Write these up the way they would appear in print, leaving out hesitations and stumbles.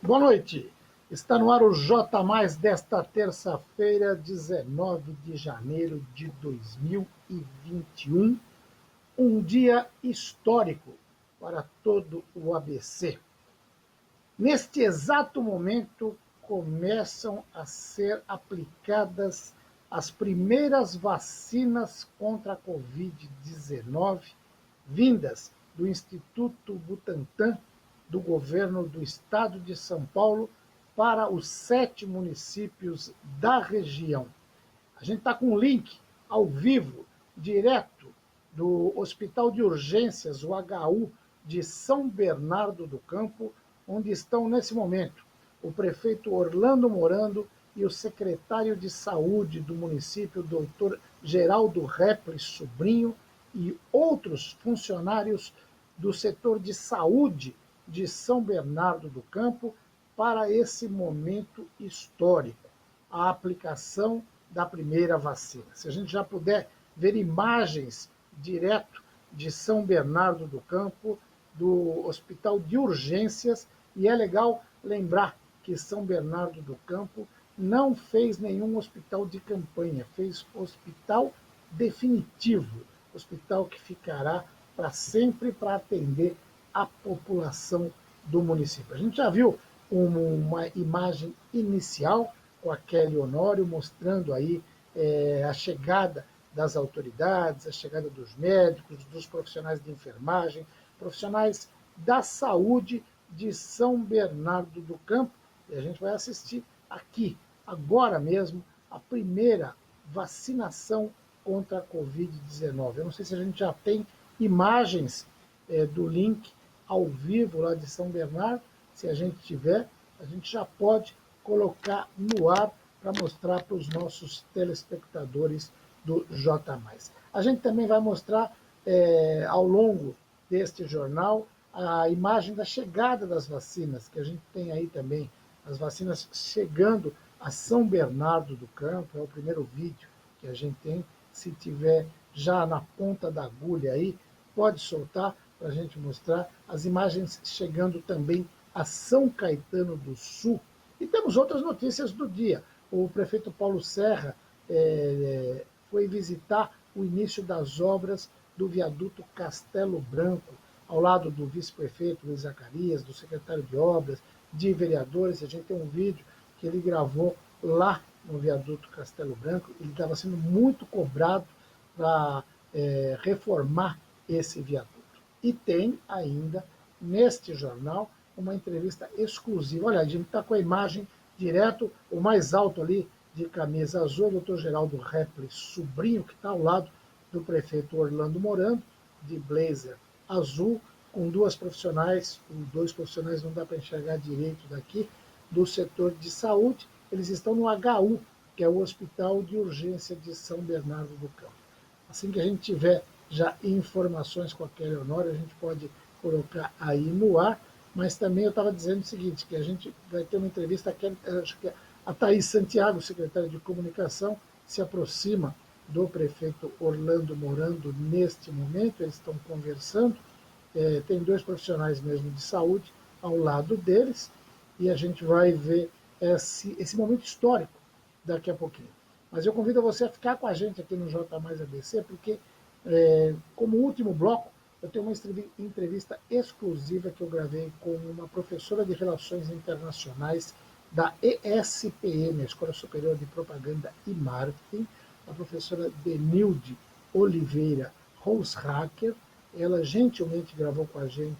Boa noite. Está no ar o J Mais desta terça-feira, 19 de janeiro de 2021. Um dia histórico para todo o ABC. Neste exato momento, começam a ser aplicadas as primeiras vacinas contra a Covid-19, vindas do Instituto Butantan, do governo do estado de São Paulo, para os 7 municípios da região. A gente está com um link ao vivo, direto do Hospital de Urgências, o HU, de São Bernardo do Campo, onde estão, nesse momento, o prefeito Orlando Morando e o secretário de Saúde do município, doutor Geraldo Repli Sobrinho, e outros funcionários do setor de saúde de São Bernardo do Campo para esse momento histórico, a aplicação da primeira vacina. Se a gente já puder ver imagens direto de São Bernardo do Campo, do Hospital de Urgências, e é legal lembrar que São Bernardo do Campo não fez nenhum hospital de campanha, fez hospital definitivo, hospital que ficará para sempre para atender a população do município. A gente já viu uma imagem inicial com a Kelly Honório mostrando aí a chegada das autoridades, a chegada dos médicos, dos profissionais de enfermagem, profissionais da saúde de São Bernardo do Campo. E a gente vai assistir aqui, agora mesmo, a primeira vacinação contra a Covid-19. Eu não sei se a gente já tem imagens do link ao vivo lá de São Bernardo. Se a gente tiver, a gente já pode colocar no ar para mostrar para os nossos telespectadores do J+. A gente também vai mostrar ao longo deste jornal a imagem da chegada das vacinas, que a gente tem aí também, as vacinas chegando a São Bernardo do Campo, é o primeiro vídeo que a gente tem. Se tiver já na ponta da agulha aí, pode soltar para a gente mostrar as imagens chegando também a São Caetano do Sul. E temos outras notícias do dia. O prefeito Paulo Serra foi visitar o início das obras do viaduto Castelo Branco, ao lado do vice-prefeito Luiz Zacarias, do secretário de obras, de vereadores. A gente tem um vídeo que ele gravou lá no viaduto Castelo Branco. Ele estava sendo muito cobrado para reformar esse viaduto. E tem ainda, neste jornal, uma entrevista exclusiva. Olha, a gente está com a imagem direto, o mais alto ali, de camisa azul, o doutor Geraldo Repli Sobrinho, que está ao lado do prefeito Orlando Morando, de blazer azul, com dois profissionais não dá para enxergar direito daqui, do setor de saúde. Eles estão no HU, que é o Hospital de Urgência de São Bernardo do Campo. Assim que a gente tiver já informações com a Kelly Honório, a gente pode colocar aí no ar, mas também eu estava dizendo o seguinte, que a gente vai ter uma entrevista, acho que a Thaís Santiago, secretária de Comunicação, se aproxima do prefeito Orlando Morando neste momento. Eles estão conversando, tem 2 profissionais mesmo de saúde ao lado deles, e a gente vai ver esse momento histórico daqui a pouquinho. Mas eu convido você a ficar com a gente aqui no J Mais ABC, porque, como último bloco, eu tenho uma entrevista exclusiva que eu gravei com uma professora de Relações Internacionais da ESPM, a Escola Superior de Propaganda e Marketing, a professora Denilde Oliveira Roushacker. Ela gentilmente gravou com a gente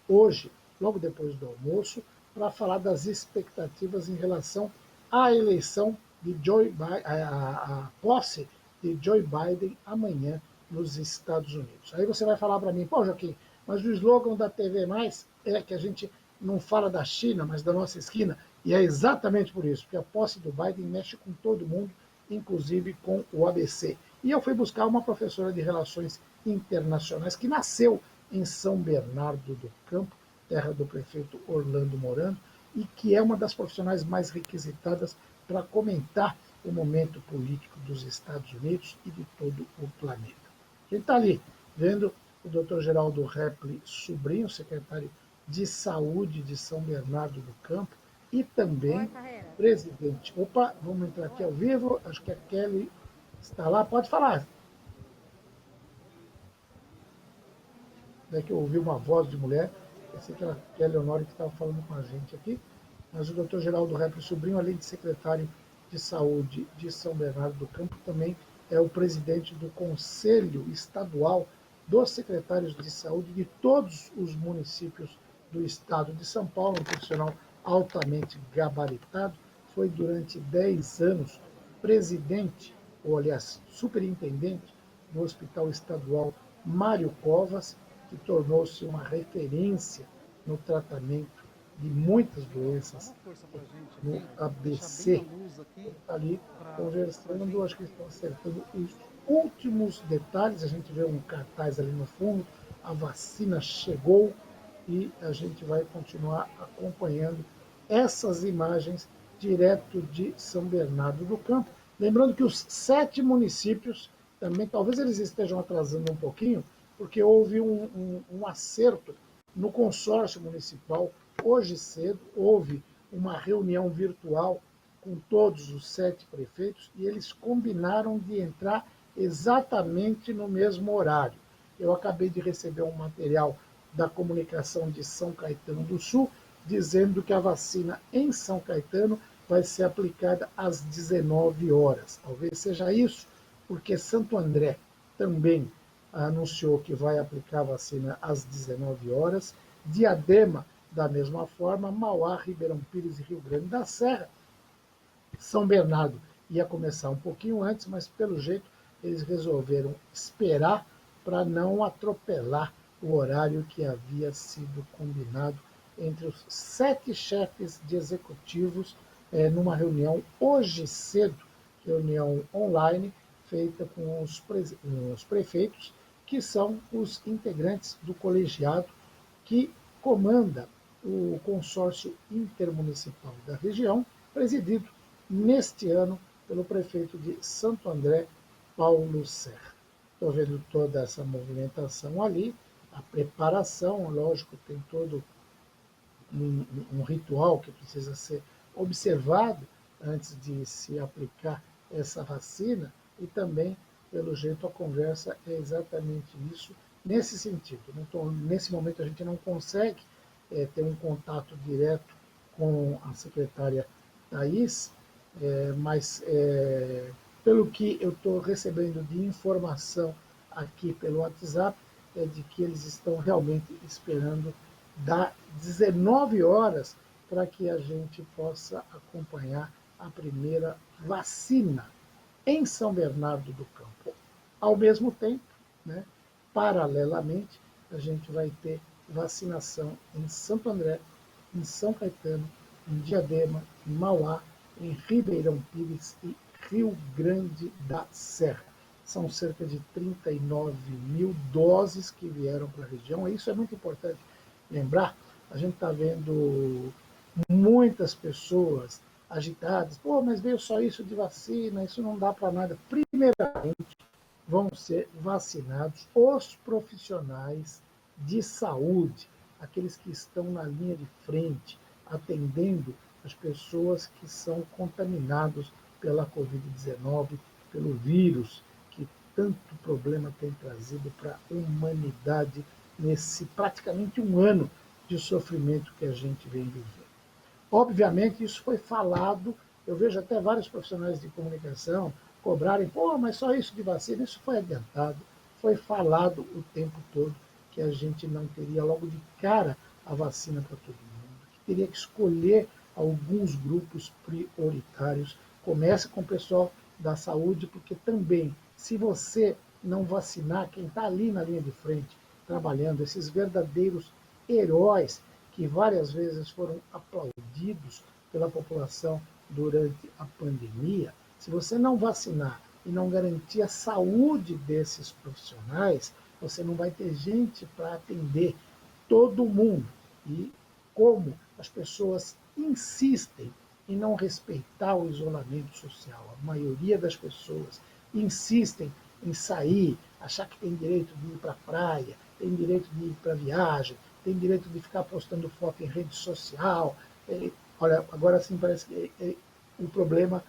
hoje, logo depois do almoço, para falar das expectativas em relação à eleição de Joe Biden, a posse de Joe Biden amanhã nos Estados Unidos. Aí você vai falar para mim, pô, Joaquim, mas o slogan da TV Mais é que a gente não fala da China, mas da nossa esquina, e é exatamente por isso, porque a posse do Biden mexe com todo mundo, inclusive com o ABC. E eu fui buscar uma professora de Relações Internacionais que nasceu em São Bernardo do Campo, terra do prefeito Orlando Morando, e que é uma das profissionais mais requisitadas para comentar o momento político dos Estados Unidos e de todo o planeta. A gente está ali vendo o doutor Geraldo Repli Sobrinho, secretário de Saúde de São Bernardo do Campo, e também presidente. Opa, vamos entrar aqui ao vivo. Acho que a Kelly está lá. Pode falar. É que eu ouvi uma voz de mulher. Pensei que era a Kelly Honório que estava falando com a gente aqui. Mas o doutor Geraldo Repre Sobrinho, além de secretário de Saúde de São Bernardo do Campo, também é o presidente do Conselho Estadual dos Secretários de Saúde de todos os municípios do estado de São Paulo, um profissional altamente gabaritado, foi durante 10 anos presidente, ou aliás, superintendente do Hospital Estadual Mário Covas, que tornou-se uma referência no tratamento de muitas doenças no ABC. Está ali conversando, acho que eles estão acertando os últimos detalhes. A gente vê um cartaz ali no fundo, a vacina chegou e a gente vai continuar acompanhando essas imagens direto de São Bernardo do Campo. Lembrando que os 7 municípios também, talvez eles estejam atrasando um pouquinho, porque houve um acerto no consórcio municipal. Hoje cedo houve uma reunião virtual com todos os 7 prefeitos e eles combinaram de entrar exatamente no mesmo horário. Eu acabei de receber um material da comunicação de São Caetano do Sul, dizendo que a vacina em São Caetano vai ser aplicada às 19 horas. Talvez seja isso, porque Santo André também anunciou que vai aplicar a vacina às 19 horas, Diadema, da mesma forma, Mauá, Ribeirão Pires e Rio Grande da Serra. São Bernardo ia começar um pouquinho antes, mas pelo jeito eles resolveram esperar para não atropelar o horário que havia sido combinado entre os 7 chefes de executivos numa reunião hoje cedo, reunião online, feita com os prefeitos, que são os integrantes do colegiado que comanda o consórcio intermunicipal da região, presidido neste ano pelo prefeito de Santo André, Paulo Serra. Estou vendo toda essa movimentação ali, a preparação, lógico, tem todo um ritual que precisa ser observado antes de se aplicar essa vacina e também, pelo jeito, a conversa é exatamente isso, nesse sentido. Nesse momento a gente não consegue ter um contato direto com a secretária Thais, mas pelo que eu estou recebendo de informação aqui pelo WhatsApp, é de que eles estão realmente esperando dar 19 horas para que a gente possa acompanhar a primeira vacina em São Bernardo do Campo. Ao mesmo tempo, né, paralelamente, a gente vai ter vacinação em Santo André, em São Caetano, em Diadema, em Mauá, em Ribeirão Pires e Rio Grande da Serra. São cerca de 39 mil doses que vieram para a região. Isso é muito importante lembrar. A gente está vendo muitas pessoas agitadas. Pô, mas veio só isso de vacina, isso não dá para nada. Primeiramente, vão ser vacinados os profissionais de saúde, aqueles que estão na linha de frente, atendendo as pessoas que são contaminadas pela Covid-19, pelo vírus que tanto problema tem trazido para a humanidade nesse praticamente um ano de sofrimento que a gente vem vivendo. Obviamente, isso foi falado, eu vejo até vários profissionais de comunicação cobrarem, pô, mas só isso de vacina, isso foi adiantado, foi falado o tempo todo que a gente não teria logo de cara a vacina para todo mundo, que teria que escolher alguns grupos prioritários. Comece com o pessoal da saúde, porque também, se você não vacinar, quem está ali na linha de frente, trabalhando, esses verdadeiros heróis que várias vezes foram aplaudidos pela população durante a pandemia, se você não vacinar e não garantir a saúde desses profissionais, você não vai ter gente para atender todo mundo. E como as pessoas insistem em não respeitar o isolamento social, a maioria das pessoas insistem em sair, achar que tem direito de ir para a praia, tem direito de ir para viagem, tem direito de ficar postando foto em rede social, Olha, agora sim parece que o problema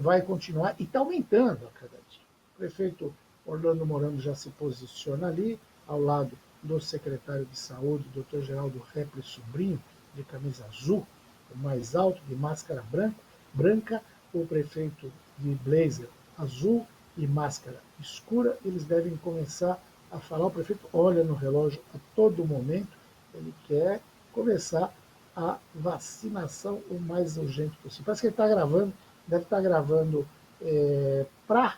vai continuar e está aumentando a cada dia. O prefeito Orlando Morando já se posiciona ali, ao lado do secretário de Saúde, Dr. Geraldo Repre Sobrinho, de camisa azul, o mais alto, de máscara branca, o prefeito de blazer azul e máscara escura. Eles devem começar a falar. O prefeito olha no relógio a todo momento, ele quer começar a vacinação o mais urgente possível. Parece que ele está gravando, deve estar gravando para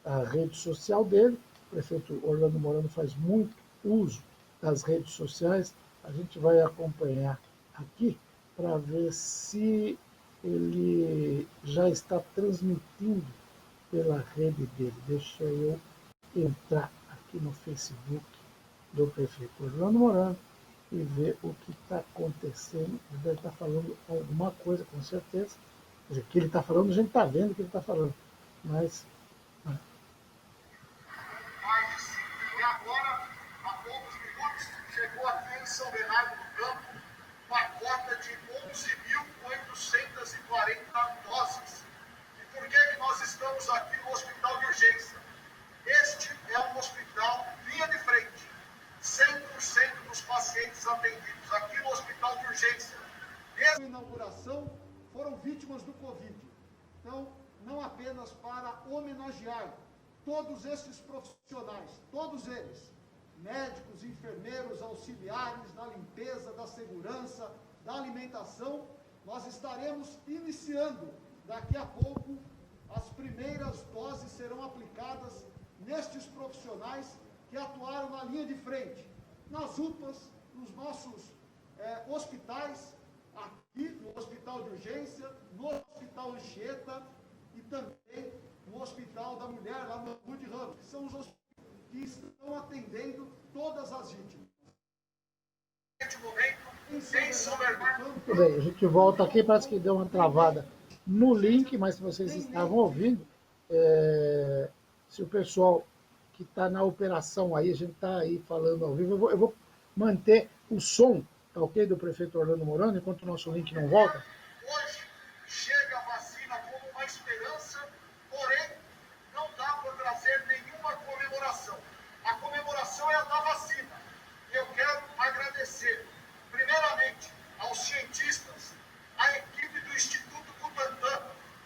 a rede social dele. O prefeito Orlando Morando faz muito uso das redes sociais. A gente vai acompanhar aqui para ver se ele já está transmitindo pela rede dele. Deixa eu entrar aqui no Facebook do prefeito Orlando Morando e ver o que está acontecendo. Ele deve estar falando alguma coisa, com certeza. Quer dizer, o que ele está falando, a gente está vendo o que ele está falando. Mas E agora, há poucos minutos, chegou aqui em São Bernardo do Campo uma cota de 11.840 doses. E por que nós estamos aqui no hospital de urgência? Este é um hospital linha de frente. 100% dos pacientes atendidos aqui no hospital de urgência, desde a inauguração, foram vítimas do Covid. Então, não apenas para homenagear todos esses profissionais, todos eles, médicos, enfermeiros, auxiliares, na limpeza, da segurança, da alimentação, nós estaremos iniciando, daqui a pouco, as primeiras doses serão aplicadas nestes profissionais que atuaram na linha de frente, nas UPAs, nos nossos hospitais, aqui no Hospital de Urgência, no Hospital Anchieta e também no Hospital da Mulher, lá no Rude Ramos, que são os hospitais que estão atendendo todas as vítimas. Neste momento, em São Bernardo. Tudo bem, a gente volta aqui, parece que deu uma travada no link, mas se vocês estavam ouvindo, se o pessoal que está na operação aí, a gente está aí falando ao vivo, eu vou manter o som, tá ok, do prefeito Orlando Morando, enquanto o nosso link não volta. Hoje chega a vacina como uma esperança, porém não dá para trazer nenhuma comemoração. A comemoração é a da vacina. E eu quero agradecer, primeiramente, aos cientistas, à equipe do Instituto Butantan.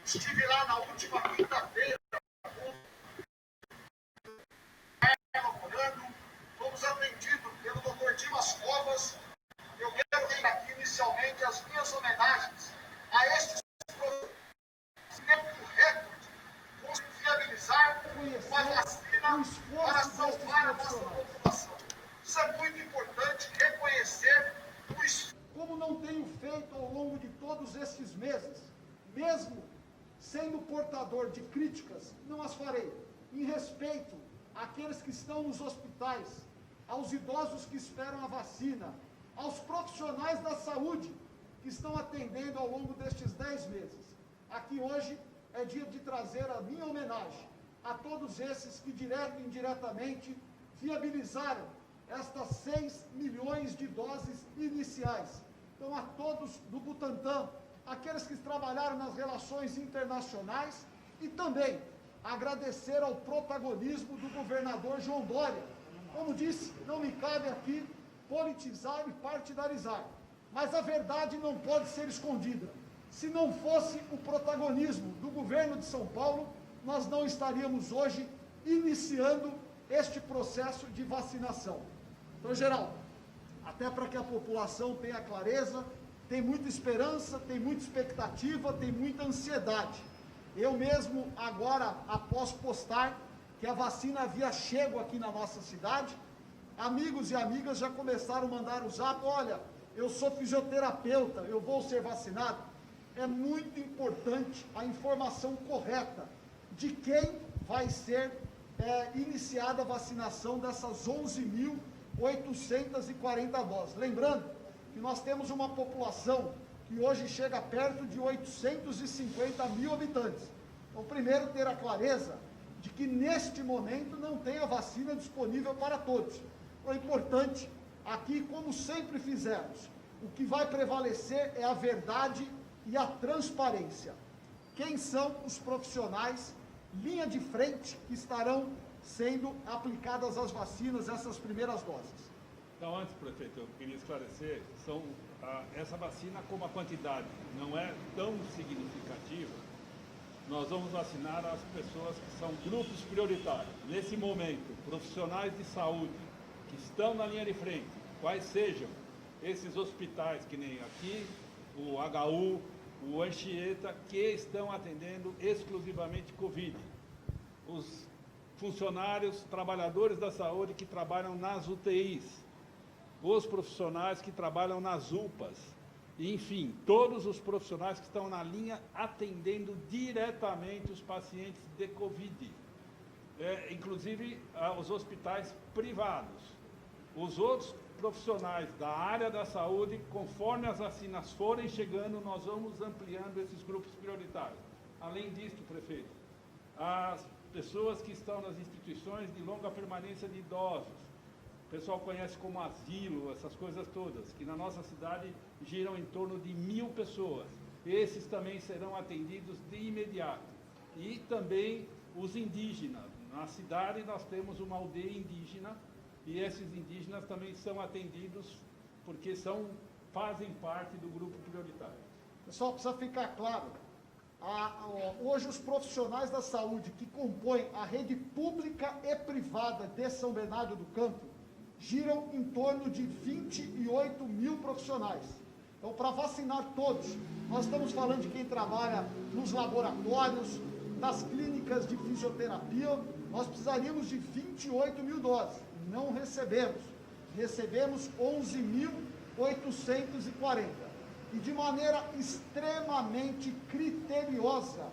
Estive lá na última quinta-feira, fomos atendidos pelo Dr. Dimas Covas. Eu quero dar aqui inicialmente as minhas homenagens a estes tempo recorde, conseguir viabilizar uma vacina para salvar a nossa população. Isso é muito importante, reconhecer o esforço. Como não tenho feito ao longo de todos estes meses, mesmo sendo portador de críticas, não as farei, em respeito àqueles que estão nos hospitais, aos idosos que esperam a vacina, aos profissionais da saúde que estão atendendo ao longo destes 10 meses. Aqui hoje é dia de trazer a minha homenagem a todos esses que direto e indiretamente viabilizaram estas 6 milhões de doses iniciais. Então, a todos do Butantan, aqueles que trabalharam nas relações internacionais e também agradecer ao protagonismo do governador João Dória. Como disse, não me cabe aqui politizar e partidarizar, mas a verdade não pode ser escondida. Se não fosse o protagonismo do governo de São Paulo, nós não estaríamos hoje iniciando este processo de vacinação. Então, Geraldo, até para que a população tenha clareza, tem muita esperança, tem muita expectativa, tem muita ansiedade. Eu mesmo, agora, após postar que a vacina havia chego aqui na nossa cidade, amigos e amigas já começaram a mandar o zap: olha, eu sou fisioterapeuta, eu vou ser vacinado. É muito importante a informação correta de quem vai ser iniciada a vacinação dessas 11.840 doses. Lembrando que nós temos uma população que hoje chega perto de 850 mil habitantes. Então, primeiro, ter a clareza de que neste momento não tem a vacina disponível para todos. Então, é importante, aqui, como sempre fizemos, o que vai prevalecer é a verdade e a transparência. Quem são os profissionais, linha de frente, que estarão sendo aplicadas as vacinas, essas primeiras doses? Então, antes, prefeito, eu queria esclarecer, essa vacina, como a quantidade não é tão significativa, nós vamos vacinar as pessoas que são grupos prioritários. Nesse momento, profissionais de saúde que estão na linha de frente, quais sejam esses hospitais, que nem aqui, o HU, o Anchieta, que estão atendendo exclusivamente Covid. Os funcionários, trabalhadores da saúde que trabalham nas UTIs, os profissionais que trabalham nas UPAs, enfim, todos os profissionais que estão na linha atendendo diretamente os pacientes de Covid, inclusive os hospitais privados. Os outros profissionais da área da saúde, conforme as vacinas forem chegando, nós vamos ampliando esses grupos prioritários. Além disso, prefeito, as pessoas que estão nas instituições de longa permanência de idosos, o pessoal conhece como asilo, essas coisas todas, que na nossa cidade giram em torno de 1.000 pessoas. Esses também serão atendidos de imediato. E também os indígenas. Na cidade nós temos uma aldeia indígena e esses indígenas também são atendidos porque fazem parte do grupo prioritário. Pessoal, precisa ficar claro, hoje os profissionais da saúde que compõem a rede pública e privada de São Bernardo do Campo giram em torno de 28.000 profissionais. Então, para vacinar todos, nós estamos falando de quem trabalha nos laboratórios, nas clínicas de fisioterapia, nós precisaríamos de 28.000 doses. Não recebemos. Recebemos 11.840. E de maneira extremamente criteriosa,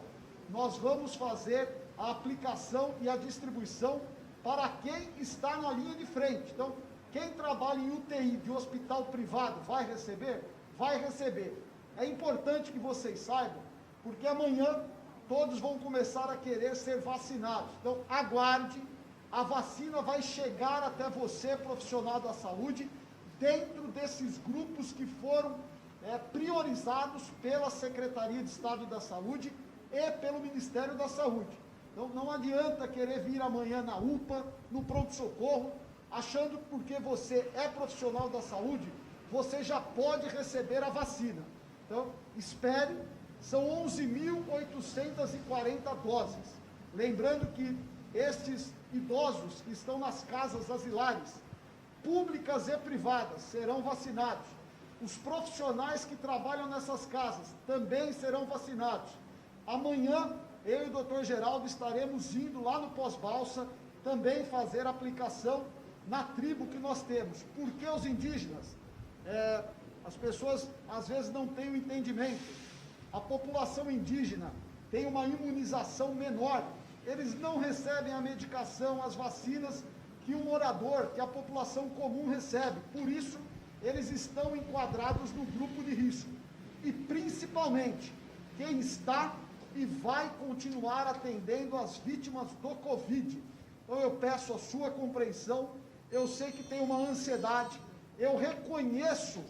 nós vamos fazer a aplicação e a distribuição para quem está na linha de frente. Então, quem trabalha em UTI de hospital privado vai receber? Vai receber. É importante que vocês saibam, porque amanhã todos vão começar a querer ser vacinados. Então, aguarde, a vacina vai chegar até você, profissional da saúde, dentro desses grupos que foram priorizados pela Secretaria de Estado da Saúde e pelo Ministério da Saúde. Então, não adianta querer vir amanhã na UPA, no pronto-socorro, achando que porque você é profissional da saúde, você já pode receber a vacina. Então, espere, são 11.840 doses. Lembrando que estes idosos que estão nas casas asilares, públicas e privadas, serão vacinados. Os profissionais que trabalham nessas casas também serão vacinados. Amanhã, eu e o Dr. Geraldo estaremos indo lá no Pós-Balsa também fazer a aplicação na tribo que nós temos. Por que os indígenas? As pessoas às vezes não têm o entendimento. A população indígena tem uma imunização menor. Eles não recebem a medicação, as vacinas que o morador, que a população comum recebe. Por isso, eles estão enquadrados no grupo de risco. E principalmente, quem está e vai continuar atendendo as vítimas do Covid. Então eu peço a sua compreensão, eu sei que tem uma ansiedade, eu reconheço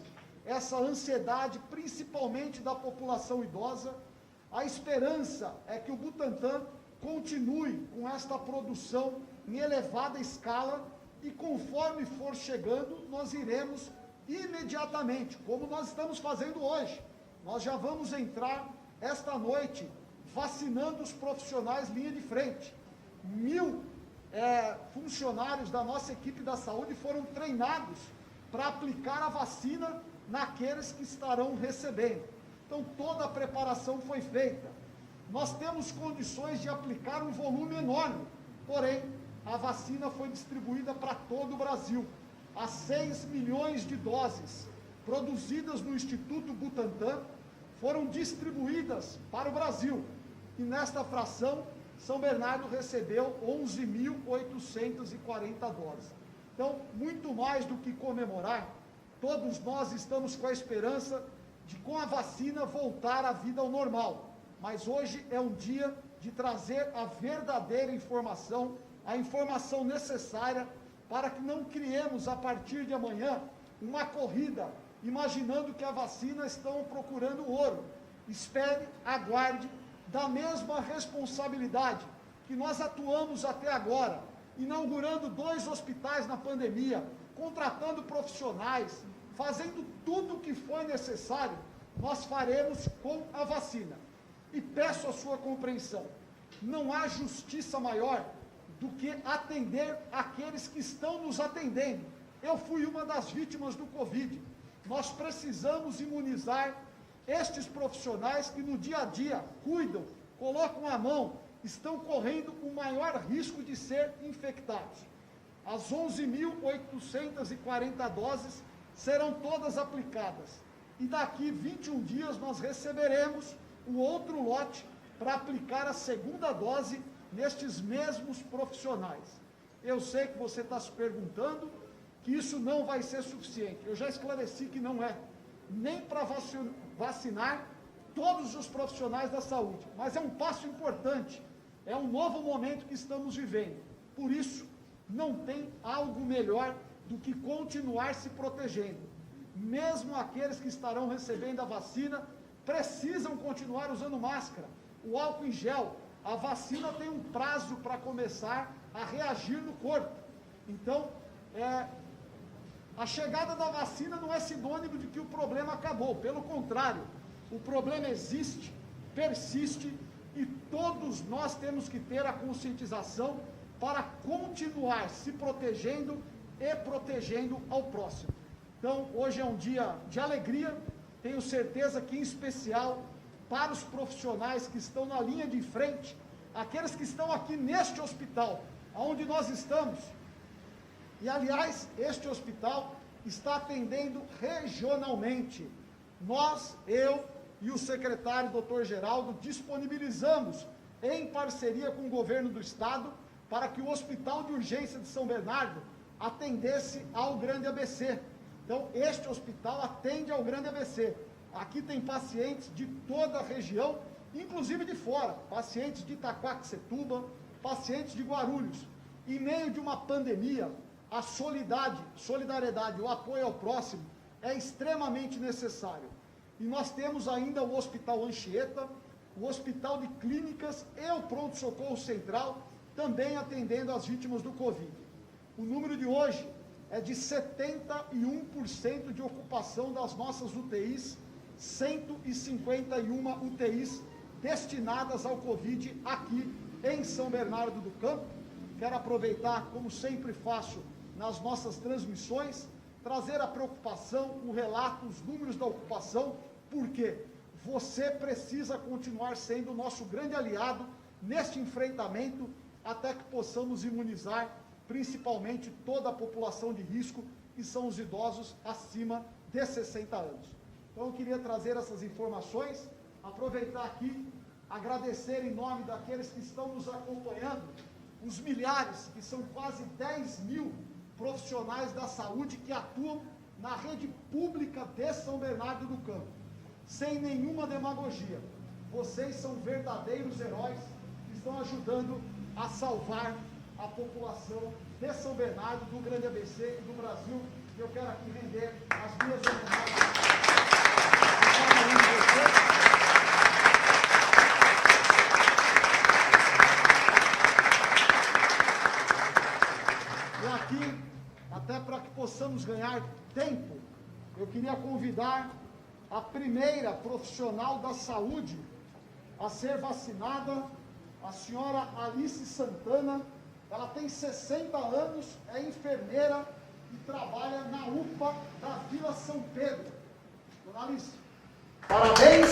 essa ansiedade, principalmente da população idosa. A esperança é que o Butantan continue com esta produção em elevada escala e conforme for chegando, nós iremos imediatamente, como nós estamos fazendo hoje. Nós já vamos entrar esta noite vacinando os profissionais linha de frente. 1.000 funcionários da nossa equipe da saúde foram treinados para aplicar a vacina naqueles que estarão recebendo. Então, toda a preparação foi feita. Nós temos condições de aplicar um volume enorme, porém, a vacina foi distribuída para todo o Brasil. As 6 milhões de doses produzidas no Instituto Butantan foram distribuídas para o Brasil. E nesta fração, São Bernardo recebeu 11.840 doses. Então, muito mais do que comemorar, todos nós estamos com a esperança de, com a vacina, voltar à vida ao normal. Mas hoje é um dia de trazer a verdadeira informação, a informação necessária para que não criemos, a partir de amanhã, uma corrida imaginando que a vacina estão procurando ouro. Espere, aguarde, da mesma responsabilidade que nós atuamos até agora, inaugurando 2 hospitais na pandemia, contratando profissionais, fazendo tudo o que foi necessário, nós faremos com a vacina. E peço a sua compreensão. Não há justiça maior do que atender aqueles que estão nos atendendo. Eu fui uma das vítimas do Covid. Nós precisamos imunizar estes profissionais que no dia a dia cuidam, colocam a mão, estão correndo o maior risco de ser infectados. As 11.840 doses serão todas aplicadas. E daqui 21 dias nós receberemos o outro lote para aplicar a segunda dose nestes mesmos profissionais. Eu sei que você está se perguntando que isso não vai ser suficiente. Eu já esclareci que não é. Nem para vacinar todos os profissionais da saúde. Mas é um passo importante. É um novo momento que estamos vivendo. Por isso, não tem algo melhor do que continuar se protegendo. Mesmo aqueles que estarão recebendo a vacina precisam continuar usando máscara, o álcool em gel. A vacina tem um prazo para começar a reagir no corpo. Então, a chegada da vacina não é sinônimo de que o problema acabou. Pelo contrário, o problema existe, persiste, e todos nós temos que ter a conscientização para continuar se protegendo e protegendo ao próximo. Então, hoje é um dia de alegria, tenho certeza que, em especial, para os profissionais que estão na linha de frente, aqueles que estão aqui neste hospital, onde nós estamos. E, aliás, este hospital está atendendo regionalmente. Nós, eu e o secretário, Dr. Geraldo, disponibilizamos, em parceria com o governo do estado, para que o Hospital de Urgência de São Bernardo atendesse ao Grande ABC. Então, este hospital atende ao Grande ABC. Aqui tem pacientes de toda a região, inclusive de fora, pacientes de Itaquaquecetuba, pacientes de Guarulhos. Em meio de uma pandemia, a solidariedade, o apoio ao próximo é extremamente necessário. E nós temos ainda o Hospital Anchieta, o Hospital de Clínicas e o Pronto-Socorro Central, também atendendo as vítimas do Covid. O número de hoje é de 71% de ocupação das nossas UTIs, 151 UTIs destinadas ao Covid aqui em São Bernardo do Campo. Quero aproveitar, como sempre faço nas nossas transmissões, trazer a preocupação, o relato, os números da ocupação, porque você precisa continuar sendo o nosso grande aliado neste enfrentamento até que possamos imunizar principalmente toda a população de risco, que são os idosos acima de 60 anos. Então eu queria trazer essas informações, aproveitar aqui, agradecer em nome daqueles que estão nos acompanhando, os milhares, que são quase 10.000 profissionais da saúde que atuam na rede pública de São Bernardo do Campo. Sem nenhuma demagogia, vocês são verdadeiros heróis que estão ajudando a salvar a população de São Bernardo, do Grande ABC e do Brasil. E eu quero aqui render as minhas homenagens a cada um de vocês. E aqui, até para que possamos ganhar tempo, eu queria convidar a primeira profissional da saúde a ser vacinada, a senhora Alice Santana. Ela tem 60 anos, é enfermeira e trabalha na UPA da Vila São Pedro. Dona Alice, parabéns!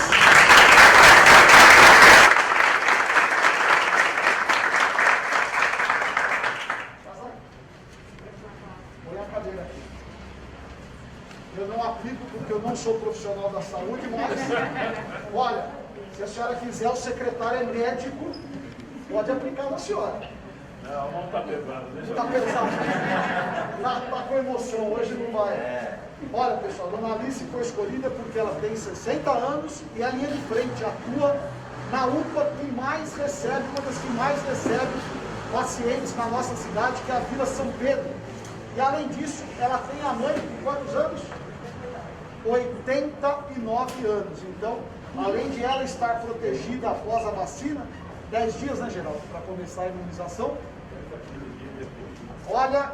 Põe a cadeira aqui. Eu não aplico porque eu não sou profissional da saúde, mas, olha, se a senhora quiser, o secretário é médico, pode aplicar na senhora. Não está pesado. Está pesado. Está com emoção, hoje não vai. Olha, pessoal, Dona Alice foi escolhida porque ela tem 60 anos e a linha de frente atua na UPA que mais recebe, uma das que mais recebe pacientes na nossa cidade, que é a Vila São Pedro. E além disso, ela tem a mãe com quantos anos? 89 anos. Então, além de ela estar protegida após a vacina, 10 dias, né, Geraldo, para começar a imunização. Olha,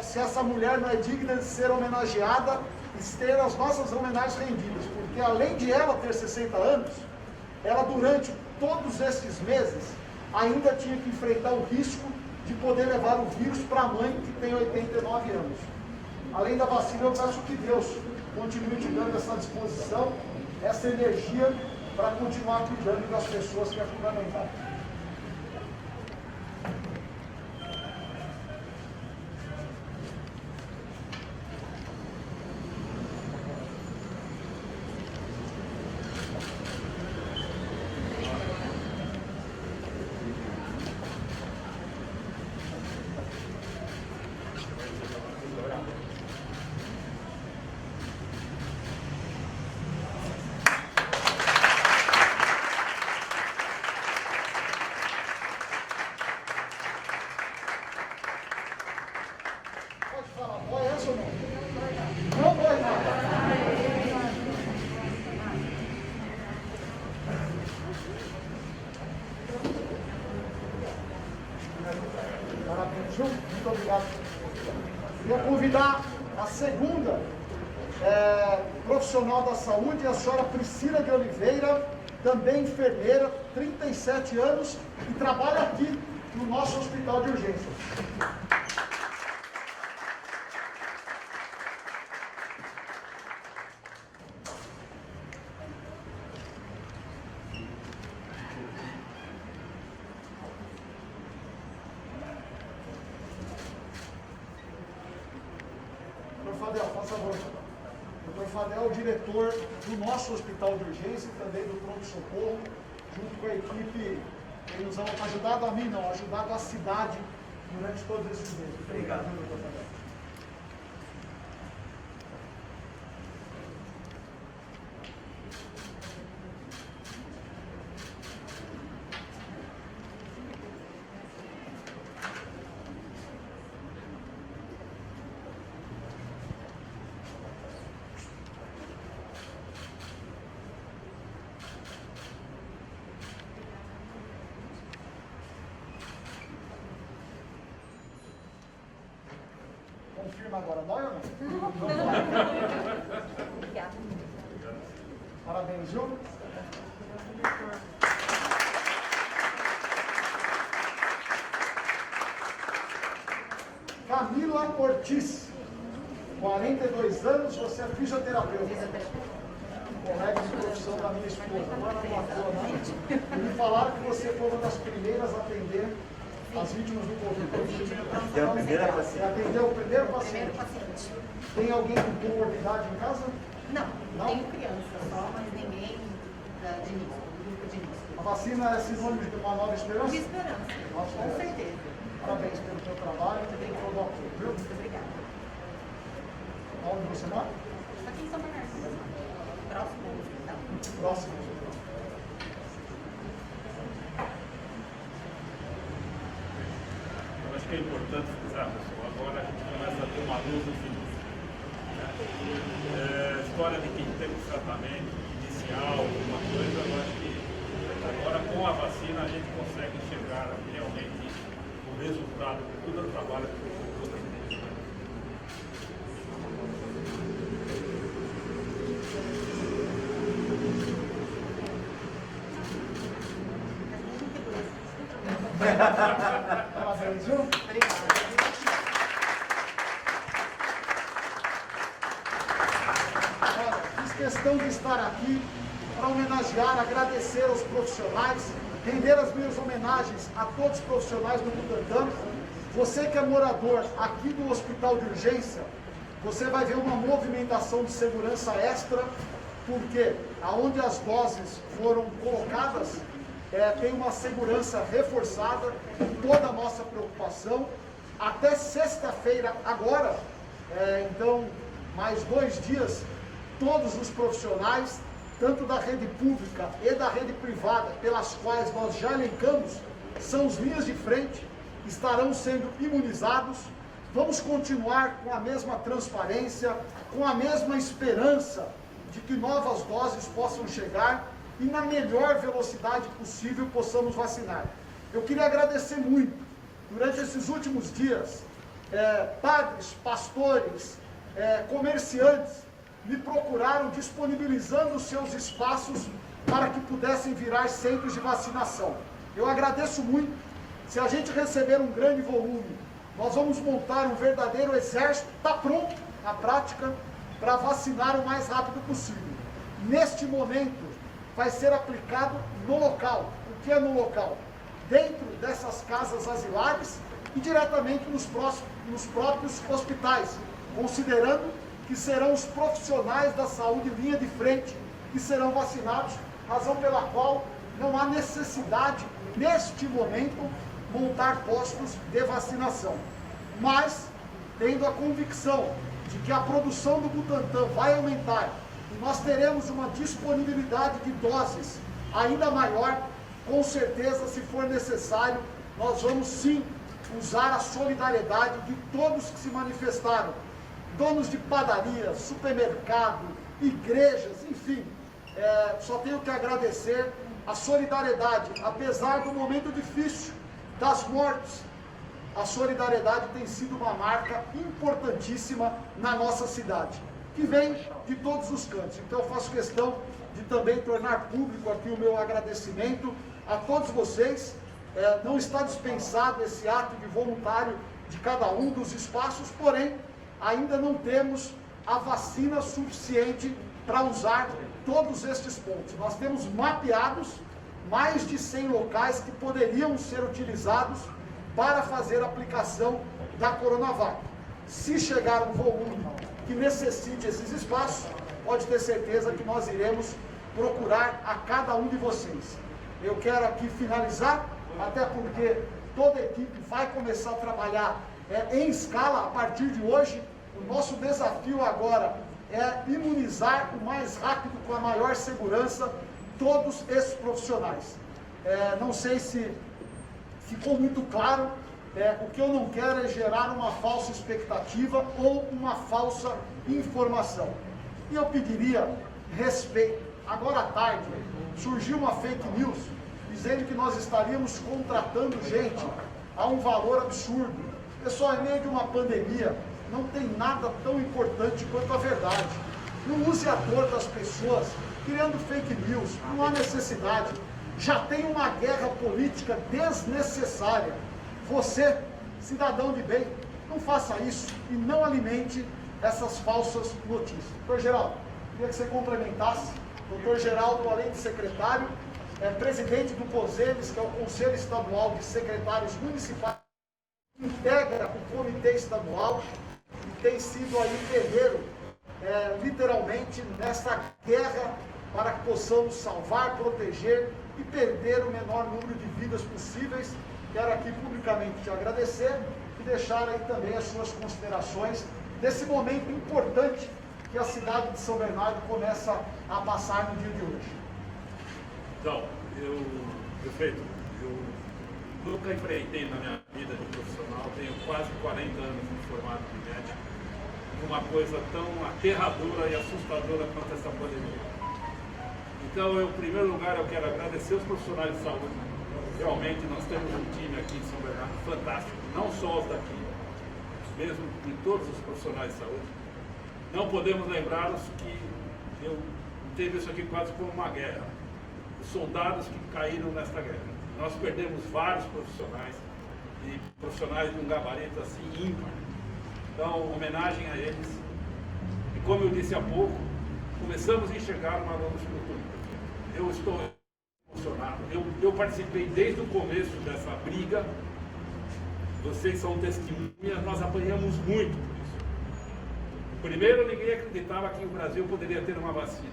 se essa mulher não é digna de ser homenageada, ter as nossas homenagens rendidas, porque além de ela ter 60 anos, ela durante todos esses meses ainda tinha que enfrentar o risco de poder levar o vírus para a mãe que tem 89 anos. Além da vacina, eu peço que Deus continue te dando essa disposição, essa energia para continuar cuidando das pessoas, que é fundamental. Muito obrigado. Queria convidar a segunda profissional da saúde, a senhora Priscila de Oliveira, também enfermeira, 37 anos, e trabalha aqui no nosso hospital de urgência. Fadel, por favor. Dr. Fadel é o diretor do nosso hospital de urgência e também do pronto-socorro, junto com a equipe que nos tem ajudado a mim, não, ajudado a cidade durante todos esses meses. Obrigado, Dr. Fadel. Confirma agora, dói ou não? Obrigada. Parabéns, Ju. Camila Ortiz, 42 anos, você é fisioterapeuta. Colega de profissão da minha esposa. Agora não matou, né? E me falaram que você foi uma das primeiras a atender as vítimas do Covid. Atendeu a primeira paciente. Atendeu o primeiro paciente. Tem alguém com comorbidade em casa? Não, tenho criança só, mas ninguém de início, do grupo de início. A vacina é sinônimo de uma nova esperança? De esperança, com certeza. Parabéns pelo seu trabalho e tem todo o apoio, viu? Muito obrigada. Onde você mora? Aqui em São Bernardo, próximo ao hospital. Próximo. Eu acho que é importante frisar, pessoal, agora a gente começa a ter uma luz no fim. História de quem teve tratamento inicial, alguma coisa, eu acho que agora com a vacina a gente consegue enxergar realmente o resultado de todo o trabalho que foi feito. Parabéns, viu? Obrigada. Fiz questão de estar aqui para homenagear, agradecer aos profissionais, render as minhas homenagens a todos os profissionais do Butantan. Você que é morador aqui do Hospital de Urgência, você vai ver uma movimentação de segurança extra, porque aonde as doses foram colocadas, tem uma segurança reforçada, toda a nossa preocupação. Até sexta-feira agora, então mais 2 dias, todos os profissionais, tanto da rede pública e da rede privada, pelas quais nós já elencamos, são os linhas de frente, estarão sendo imunizados. Vamos continuar com a mesma transparência, com a mesma esperança de que novas doses possam chegar e na melhor velocidade possível possamos vacinar. Eu queria agradecer muito, durante esses últimos dias, padres, pastores, comerciantes, me procuraram disponibilizando os seus espaços para que pudessem virar centros de vacinação. Eu agradeço muito. Se a gente receber um grande volume, nós vamos montar um verdadeiro exército, está pronto na prática, para vacinar o mais rápido possível. Neste momento, vai ser aplicado no local. O que é no local? Dentro dessas casas asilares e diretamente nos próprios hospitais, considerando que serão os profissionais da saúde linha de frente que serão vacinados, razão pela qual não há necessidade, neste momento, montar postos de vacinação. Mas, tendo a convicção de que a produção do Butantan vai aumentar e nós teremos uma disponibilidade de doses ainda maior, com certeza, se for necessário, nós vamos sim usar a solidariedade de todos que se manifestaram, donos de padarias, supermercado, igrejas, enfim, só tenho que agradecer a solidariedade, apesar do momento difícil das mortes. A solidariedade tem sido uma marca importantíssima na nossa cidade, que vem de todos os cantos. Então eu faço questão de também tornar público aqui o meu agradecimento a todos vocês. Não está dispensado esse ato de voluntário de cada um dos espaços, porém, ainda não temos a vacina suficiente para usar todos estes pontos. Nós temos mapeados mais de 100 locais que poderiam ser utilizados para fazer a aplicação da Coronavac. Se chegar um volume que necessite esses espaços, pode ter certeza que nós iremos procurar a cada um de vocês. Eu quero aqui finalizar, até porque toda a equipe vai começar a trabalhar em escala a partir de hoje. O nosso desafio agora é imunizar o mais rápido, com a maior segurança, todos esses profissionais. Não sei se ficou muito claro, o que eu não quero é gerar uma falsa expectativa ou uma falsa informação. E eu pediria respeito. Agora à tarde, surgiu uma fake news, dizendo que nós estaríamos contratando gente a um valor absurdo. Pessoal, em meio de uma pandemia, não tem nada tão importante quanto a verdade. Não use a dor das pessoas criando fake news, não há necessidade. Já tem uma guerra política desnecessária. Você, cidadão de bem, não faça isso e não alimente essas falsas notícias. Doutor Geraldo, queria que você complementasse. Doutor Geraldo, além de secretário, é presidente do COSEMES, que é o Conselho Estadual de Secretários Municipais, integra o Comitê Estadual e tem sido aí guerreiro, literalmente, nessa guerra para que possamos salvar, proteger e perder o menor número de vidas possíveis. Quero aqui publicamente te agradecer e deixar aí também as suas considerações desse momento importante que a cidade de São Bernardo começa a passar no dia de hoje. Então, prefeito, eu nunca empreitei na minha vida de profissional, tenho quase 40 anos de formado de médico, uma coisa tão aterradora e assustadora quanto essa pandemia. Então, em primeiro lugar, eu quero agradecer os profissionais de saúde. Realmente, nós temos um time aqui em São Bernardo fantástico, não só os daqui, mesmo de todos os profissionais de saúde. Não podemos lembrar-nos que eu teve isso aqui quase como uma guerra. Os soldados que caíram nesta guerra. Nós perdemos vários profissionais, e profissionais de um gabarito assim ímpar. Então, homenagem a eles. E como eu disse há pouco, começamos a enxergar uma nova estrutura. Eu estou emocionado. Eu participei desde o começo dessa briga. Vocês são testemunhas, nós apanhamos muito por isso. Primeiro, ninguém acreditava que o Brasil poderia ter uma vacina.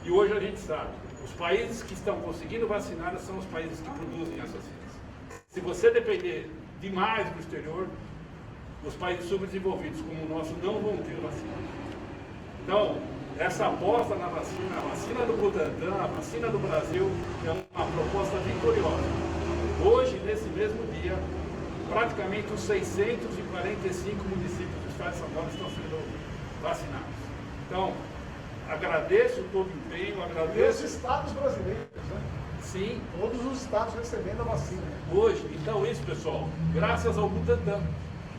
E hoje a gente sabe. Os países que estão conseguindo vacinar são os países que produzem essas vacinas. Se você depender demais do exterior, os países subdesenvolvidos como o nosso não vão ter vacina. Então, essa aposta na vacina, a vacina do Butantan, a vacina do Brasil, é uma proposta vitoriosa. Hoje, nesse mesmo dia, praticamente os 645 municípios do estado de São Paulo estão sendo vacinados. Então, agradeço todo o empenho, E os agradeço... estados brasileiros, né? Sim, Todos os estados recebendo a vacina. hoje, então isso, pessoal, graças ao Butantan.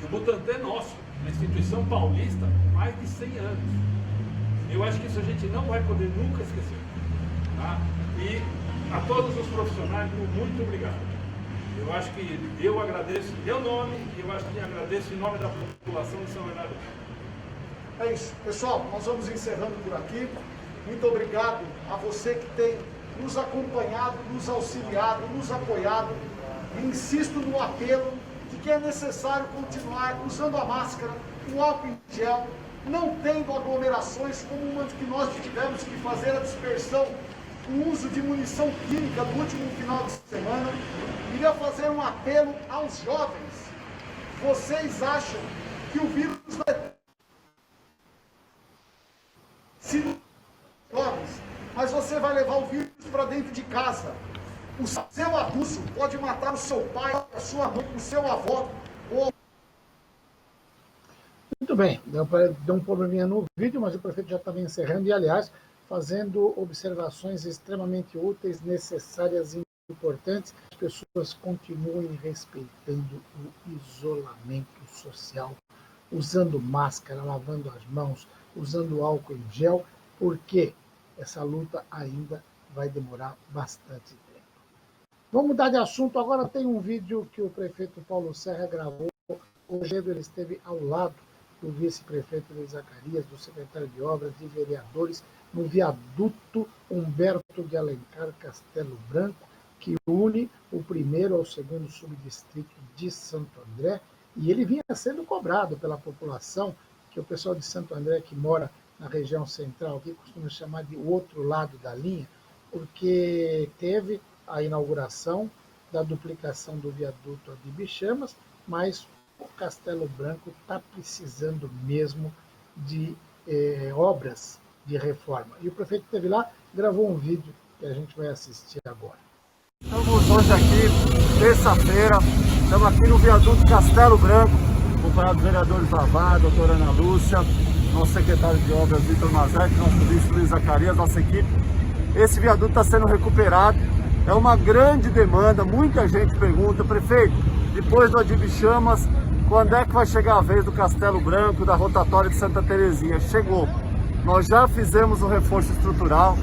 E o Butantan é nosso, uma instituição paulista com mais de 100 anos. Eu acho que isso a gente não vai poder nunca esquecer. Tá? E a todos os profissionais, muito obrigado. Eu acho que eu agradeço em meu nome e eu acho que agradeço em nome da população de São Bernardo. É isso. Pessoal, nós vamos encerrando por aqui. Muito obrigado a você que tem nos acompanhado, nos auxiliado, nos apoiado. E insisto no apelo de que é necessário continuar usando a máscara, o álcool em gel, não tendo aglomerações como uma que nós tivemos que fazer a dispersão, o uso de munição química no último final de semana. Queria fazer um apelo aos jovens. Vocês acham que o vírus vai... Se jovens, mas você vai levar o vírus para dentro de casa. O seu abuso pode matar o seu pai, a sua mãe, o seu avô. Ou... Muito bem, deu um probleminha no vídeo, mas o prefeito já estava encerrando e, aliás, fazendo observações extremamente úteis, necessárias e importantes. As pessoas continuem respeitando o isolamento social, usando máscara, lavando as mãos, usando álcool em gel, porque essa luta ainda vai demorar bastante tempo. Vamos mudar de assunto. Agora tem um vídeo que o prefeito Paulo Serra gravou. Hoje ele esteve ao lado do vice-prefeito Luiz Zacarias, do secretário de Obras, de vereadores, no viaduto Humberto de Alencar Castelo Branco, que une o primeiro ao segundo subdistrito de Santo André, e ele vinha sendo cobrado pela população, que o pessoal de Santo André, que mora na região central, que costuma chamar de outro lado da linha, porque teve a inauguração da duplicação do viaduto de Bichamas, mas o Castelo Branco está precisando mesmo de obras de reforma. E o prefeito esteve lá, gravou um vídeo que a gente vai assistir agora. Estamos hoje aqui, terça-feira, estamos aqui no viaduto Castelo Branco, acompanhado dos vereadores Vavá, doutora Ana Lúcia, nosso secretário de Obras, Vitor Mazek, nosso vice Luiz Zacarias, nossa equipe. Esse viaduto está sendo recuperado, é uma grande demanda, muita gente pergunta, prefeito, depois do Adibichamas, quando é que vai chegar a vez do Castelo Branco, da rotatória de Santa Terezinha? Chegou. Nós já fizemos um reforço estrutural,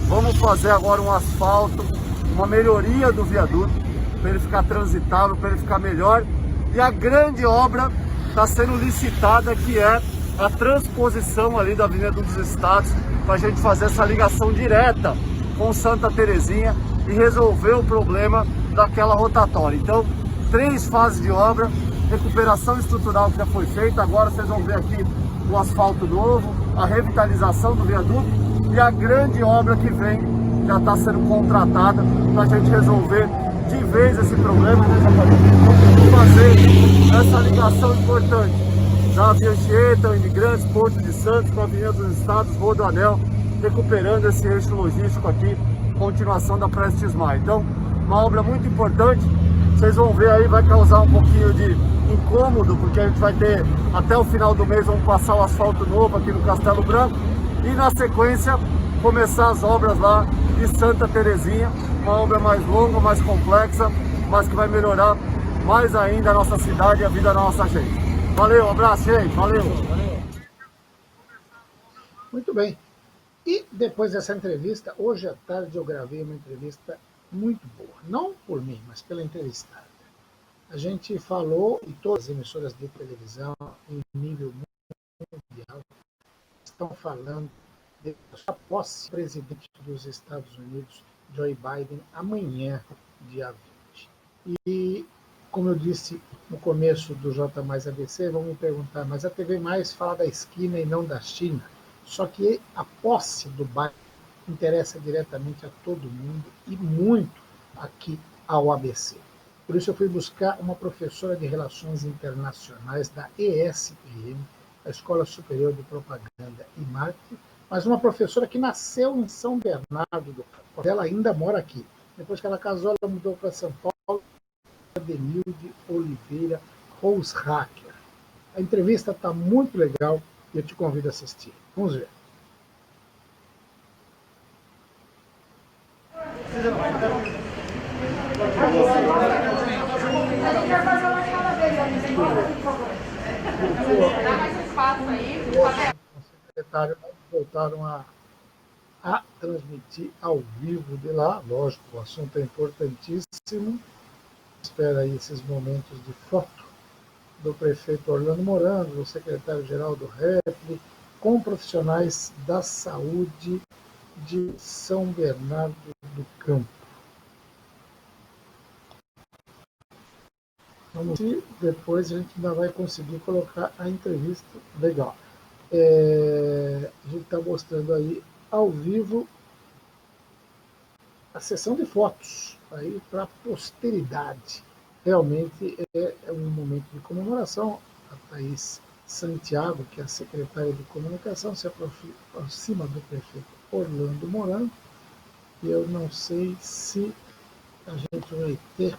vamos fazer agora um asfalto, uma melhoria do viaduto, para ele ficar transitável, para ele ficar melhor. E a grande obra está sendo licitada, que é a transposição ali da Avenida dos Estados, para a gente fazer essa ligação direta com Santa Terezinha e resolver o problema daquela rotatória. Então, 3 fases de obra, recuperação estrutural que já foi feita, agora vocês vão ver aqui o asfalto novo, a revitalização do viaduto e a grande obra que vem, já está sendo contratada para a gente resolver de vez esse problema, né, fazer essa ligação importante da Via Anchieta, Imigrantes, Porto de Santos, com a Avenida dos Estados, Rodoanel, recuperando esse eixo logístico aqui, continuação da Prestes Maia. Então, uma obra muito importante, vocês vão ver aí, vai causar um pouquinho de incômodo, porque a gente vai ter, até o final do mês, vamos passar o asfalto novo aqui no Castelo Branco, e na sequência, começar as obras lá de Santa Terezinha, uma obra mais longa, mais complexa, mas que vai melhorar mais ainda a nossa cidade e a vida da nossa gente. Valeu, um abraço, gente, valeu! Muito bem. E depois dessa entrevista, hoje à tarde eu gravei uma entrevista muito boa. Não por mim, mas pela entrevistada. A gente falou, e todas as emissoras de televisão em nível mundial estão falando da posse do presidente dos Estados Unidos, Joe Biden, amanhã, dia 20. E, como eu disse no começo do J mais ABC, vão me perguntar, mas a TV Mais fala da esquina e não da China. Só que a posse do Biden interessa diretamente a todo mundo e muito aqui ao ABC. Por isso eu fui buscar uma professora de Relações Internacionais da ESPM, a Escola Superior de Propaganda e Marketing, mas uma professora que nasceu em São Bernardo do Campo. Ela ainda mora aqui. Depois que ela casou, ela mudou para São Paulo, Denilde Oliveira Roushacker. A entrevista está muito legal e eu te convido a assistir. Vamos ver. Os secretários voltaram a transmitir ao vivo de lá. Lógico, o assunto é importantíssimo. Espera aí esses momentos de foto do prefeito Orlando Morando, do secretário-geral do REPLE, com profissionais da saúde de São Bernardo do Campo. Vamos ver, depois a gente ainda vai conseguir colocar a entrevista legal. A gente está mostrando aí ao vivo a sessão de fotos aí para a posteridade. Realmente é um momento de comemoração. A Thaís Santiago, que é a secretária de comunicação, se aproxima do prefeito Orlando Morando. E eu não sei se a gente vai ter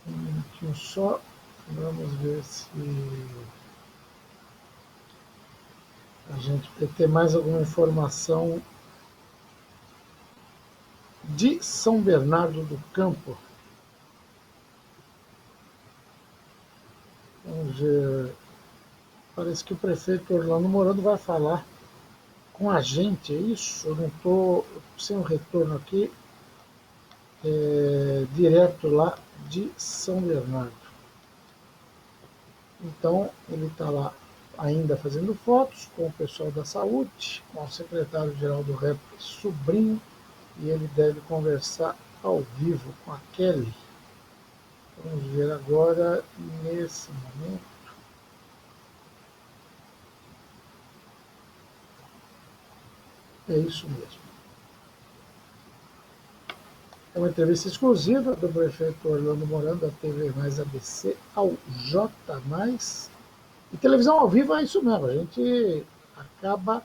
um minutinho só. Vamos ver se a gente vai ter mais alguma informação de São Bernardo do Campo. Vamos ver. Parece que o prefeito Orlando Morando vai falar com a gente, é isso? Eu não estou sem o retorno aqui, direto lá de São Bernardo. Então, ele está lá ainda fazendo fotos com o pessoal da saúde, com o secretário-geral do REP, Sobrinho, e ele deve conversar ao vivo com a Kelly. Vamos ver agora, nesse momento. É isso mesmo. É uma entrevista exclusiva do prefeito Orlando Morando, da TV Mais ABC, ao J+. E televisão ao vivo é isso mesmo, a gente acaba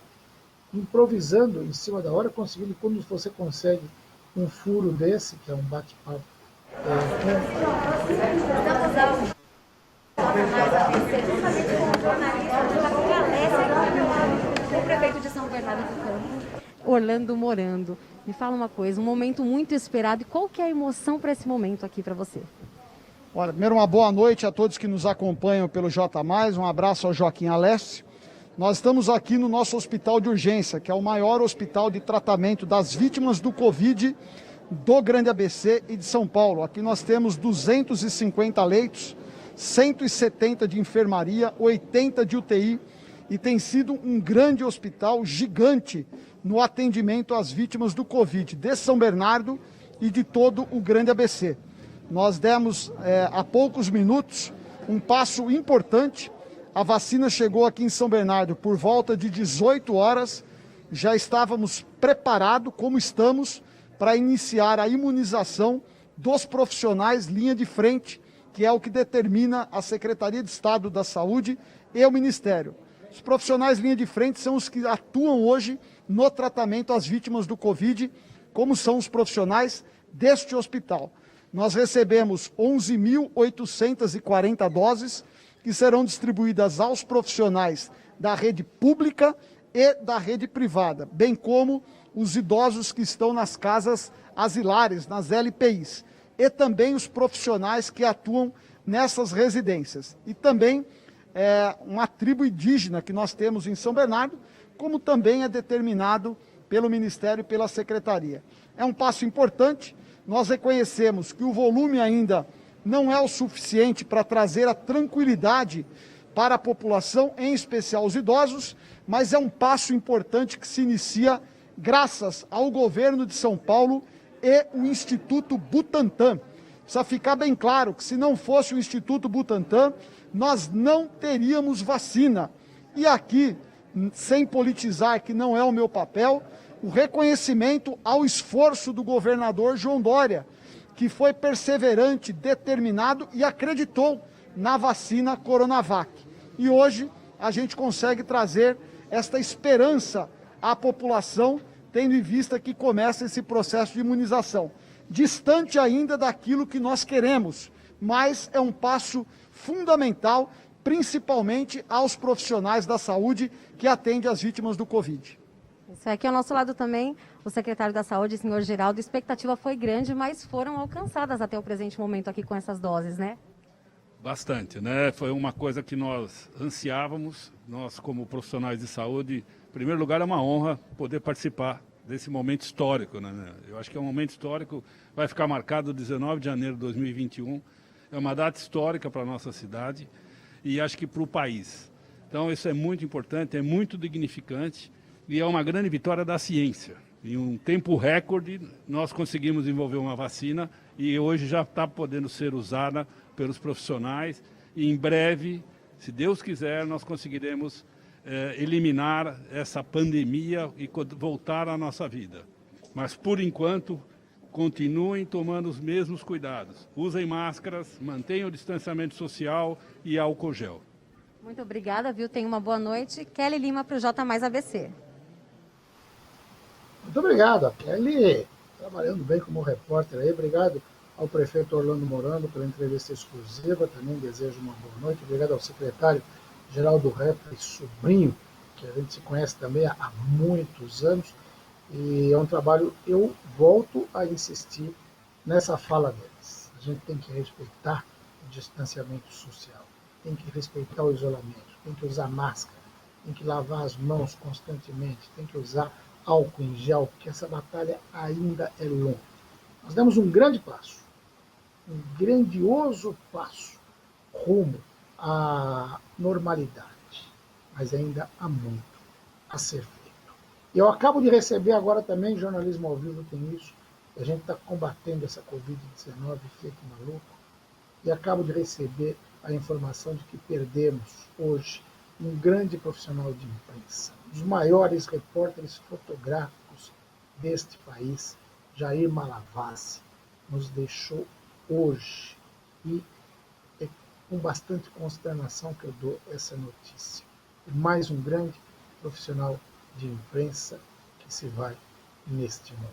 improvisando em cima da hora, conseguindo, quando você consegue um furo desse, que é um bate-papo. O prefeito de São Bernardo do Campo, Orlando Morando. Me fala uma coisa, um momento muito esperado, e qual que é a emoção para esse momento aqui para você? Olha, primeiro uma boa noite a todos que nos acompanham pelo J+, um abraço ao Joaquim Alessio. Nós estamos aqui no nosso hospital de urgência, que é o maior hospital de tratamento das vítimas do Covid do Grande ABC e de São Paulo. Aqui nós temos 250 leitos, 170 de enfermaria, 80 de UTI, e tem sido um grande hospital gigante no atendimento às vítimas do Covid, de São Bernardo e de todo o Grande ABC. Nós demos, há poucos minutos, um passo importante. A vacina chegou aqui em São Bernardo por volta de 18 horas. Já estávamos preparados, como estamos, para iniciar a imunização dos profissionais linha de frente, que é o que determina a Secretaria de Estado da Saúde e o Ministério. Os profissionais linha de frente são os que atuam hoje no tratamento às vítimas do Covid, como são os profissionais deste hospital. Nós recebemos 11.840 doses, que serão distribuídas aos profissionais da rede pública e da rede privada, bem como os idosos que estão nas casas asilares, nas LPIs, e também os profissionais que atuam nessas residências. E também uma tribo indígena que nós temos em São Bernardo, como também é determinado pelo Ministério e pela Secretaria. É um passo importante. Nós reconhecemos que o volume ainda não é o suficiente para trazer a tranquilidade para a população, em especial os idosos, mas é um passo importante que se inicia graças ao governo de São Paulo e o Instituto Butantan. Precisa ficar bem claro que se não fosse o Instituto Butantan, nós não teríamos vacina. E aqui, sem politizar, que não é o meu papel, o reconhecimento ao esforço do governador João Dória, que foi perseverante, determinado e acreditou na vacina Coronavac. E hoje a gente consegue trazer esta esperança à população, tendo em vista que começa esse processo de imunização. distante ainda daquilo que nós queremos, mas é um passo fundamental, principalmente aos profissionais da saúde que atendem as vítimas do Covid. Isso aqui ao nosso lado também, o secretário da Saúde, senhor Geraldo, a expectativa foi grande, mas foram alcançadas até o presente momento aqui com essas doses, né? Bastante, né? Foi uma coisa que nós ansiávamos, nós como profissionais de saúde, em primeiro lugar é uma honra poder participar desse momento histórico, né? Eu acho que é um momento histórico, vai ficar marcado 19 de janeiro de 2021, é uma data histórica para a nossa cidade e acho que para o país. Então isso é muito importante, é muito dignificante e é uma grande vitória da ciência. Em um tempo recorde, nós conseguimos desenvolver uma vacina e hoje já está podendo ser usada pelos profissionais e em breve, se Deus quiser, nós conseguiremos eliminar essa pandemia e voltar à nossa vida. Mas, por enquanto, continuem tomando os mesmos cuidados. Usem máscaras, mantenham o distanciamento social e álcool gel. Muito obrigada, viu? Tenha uma boa noite. Kelly Lima para o J mais ABC. Muito obrigado, a Kelly, trabalhando bem como repórter aí. Obrigado ao prefeito Orlando Morando pela entrevista exclusiva. Também desejo uma boa noite. Obrigado ao secretário Geraldo Repre, sobrinho, que a gente se conhece também há muitos anos. E é um trabalho, eu volto a insistir nessa fala deles. A gente tem que respeitar o distanciamento social, tem que respeitar o isolamento, tem que usar máscara, tem que lavar as mãos constantemente, tem que usar álcool em gel, porque essa batalha ainda é longa. Nós demos um grande passo, um grandioso passo rumo à normalidade, mas ainda há muito a ser feito. Eu acabo de receber agora também, jornalismo ao vivo tem isso, a gente está combatendo essa Covid-19 feito maluco, e acabo de receber a informação de que perdemos hoje um grande profissional de imprensa, um dos maiores repórteres fotográficos deste país, Jair Malavasi, nos deixou hoje. E é com bastante consternação que eu dou essa notícia. Mais um grande profissional de imprensa que se vai neste momento.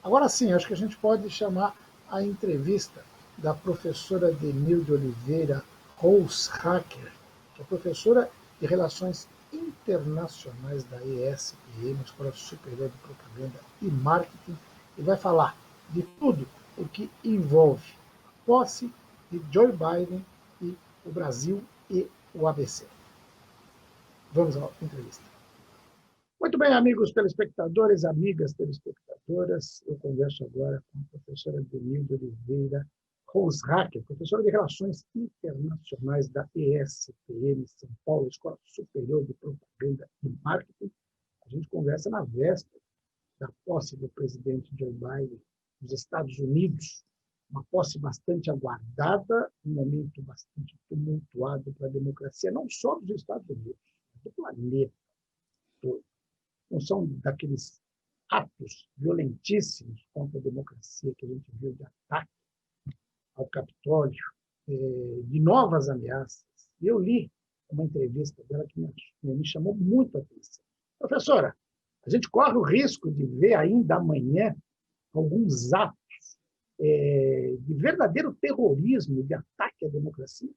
Agora sim, acho que a gente pode chamar a entrevista da professora Denilde Oliveira Holzhacker, que é professora de Relações Internacionais da ESPM, Escola Superior de Propaganda e Marketing, e vai falar de tudo o que envolve a posse de Joe Biden e o Brasil e o ABC. Vamos à entrevista. Muito bem, amigos telespectadores, amigas telespectadoras, eu converso agora com a professora Denilde Oliveira Holzhacker, professora de Relações Internacionais da ESPM São Paulo, Escola Superior de Propaganda e Marketing. A gente conversa na véspera da posse do presidente Joe Biden nos Estados Unidos, uma posse bastante aguardada, um momento bastante tumultuado para a democracia, não só dos Estados Unidos, mas do planeta todo. Não são daqueles atos violentíssimos contra a democracia que a gente viu de ataque ao Capitólio, de novas ameaças. Eu li uma entrevista dela que me chamou muito a atenção. Professora, a gente corre o risco de ver ainda amanhã alguns atos de verdadeiro terrorismo, de ataque à democracia?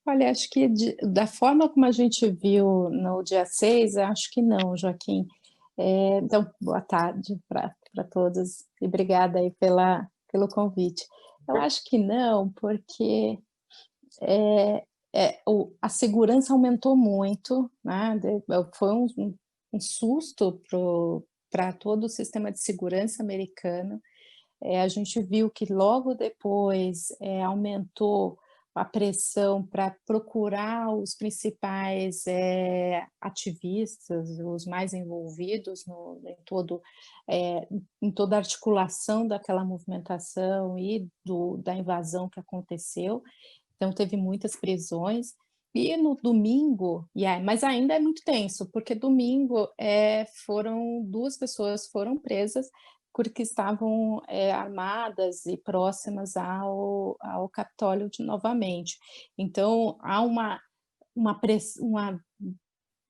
Olha, acho que da forma como a gente viu no dia 6, acho que não, Joaquim. Então, boa tarde para todos e obrigada aí pelo convite. Eu acho que não, porque a segurança aumentou muito, né? Foi um susto para todo o sistema de segurança americano. A gente viu que logo depois aumentou a pressão para procurar os principais ativistas, os mais envolvidos em toda a articulação daquela movimentação e da invasão que aconteceu. Então, teve muitas prisões. E no domingo, mas ainda é muito tenso, porque domingo foram 2 pessoas foram presas porque estavam armadas e próximas ao Capitólio novamente. Então, há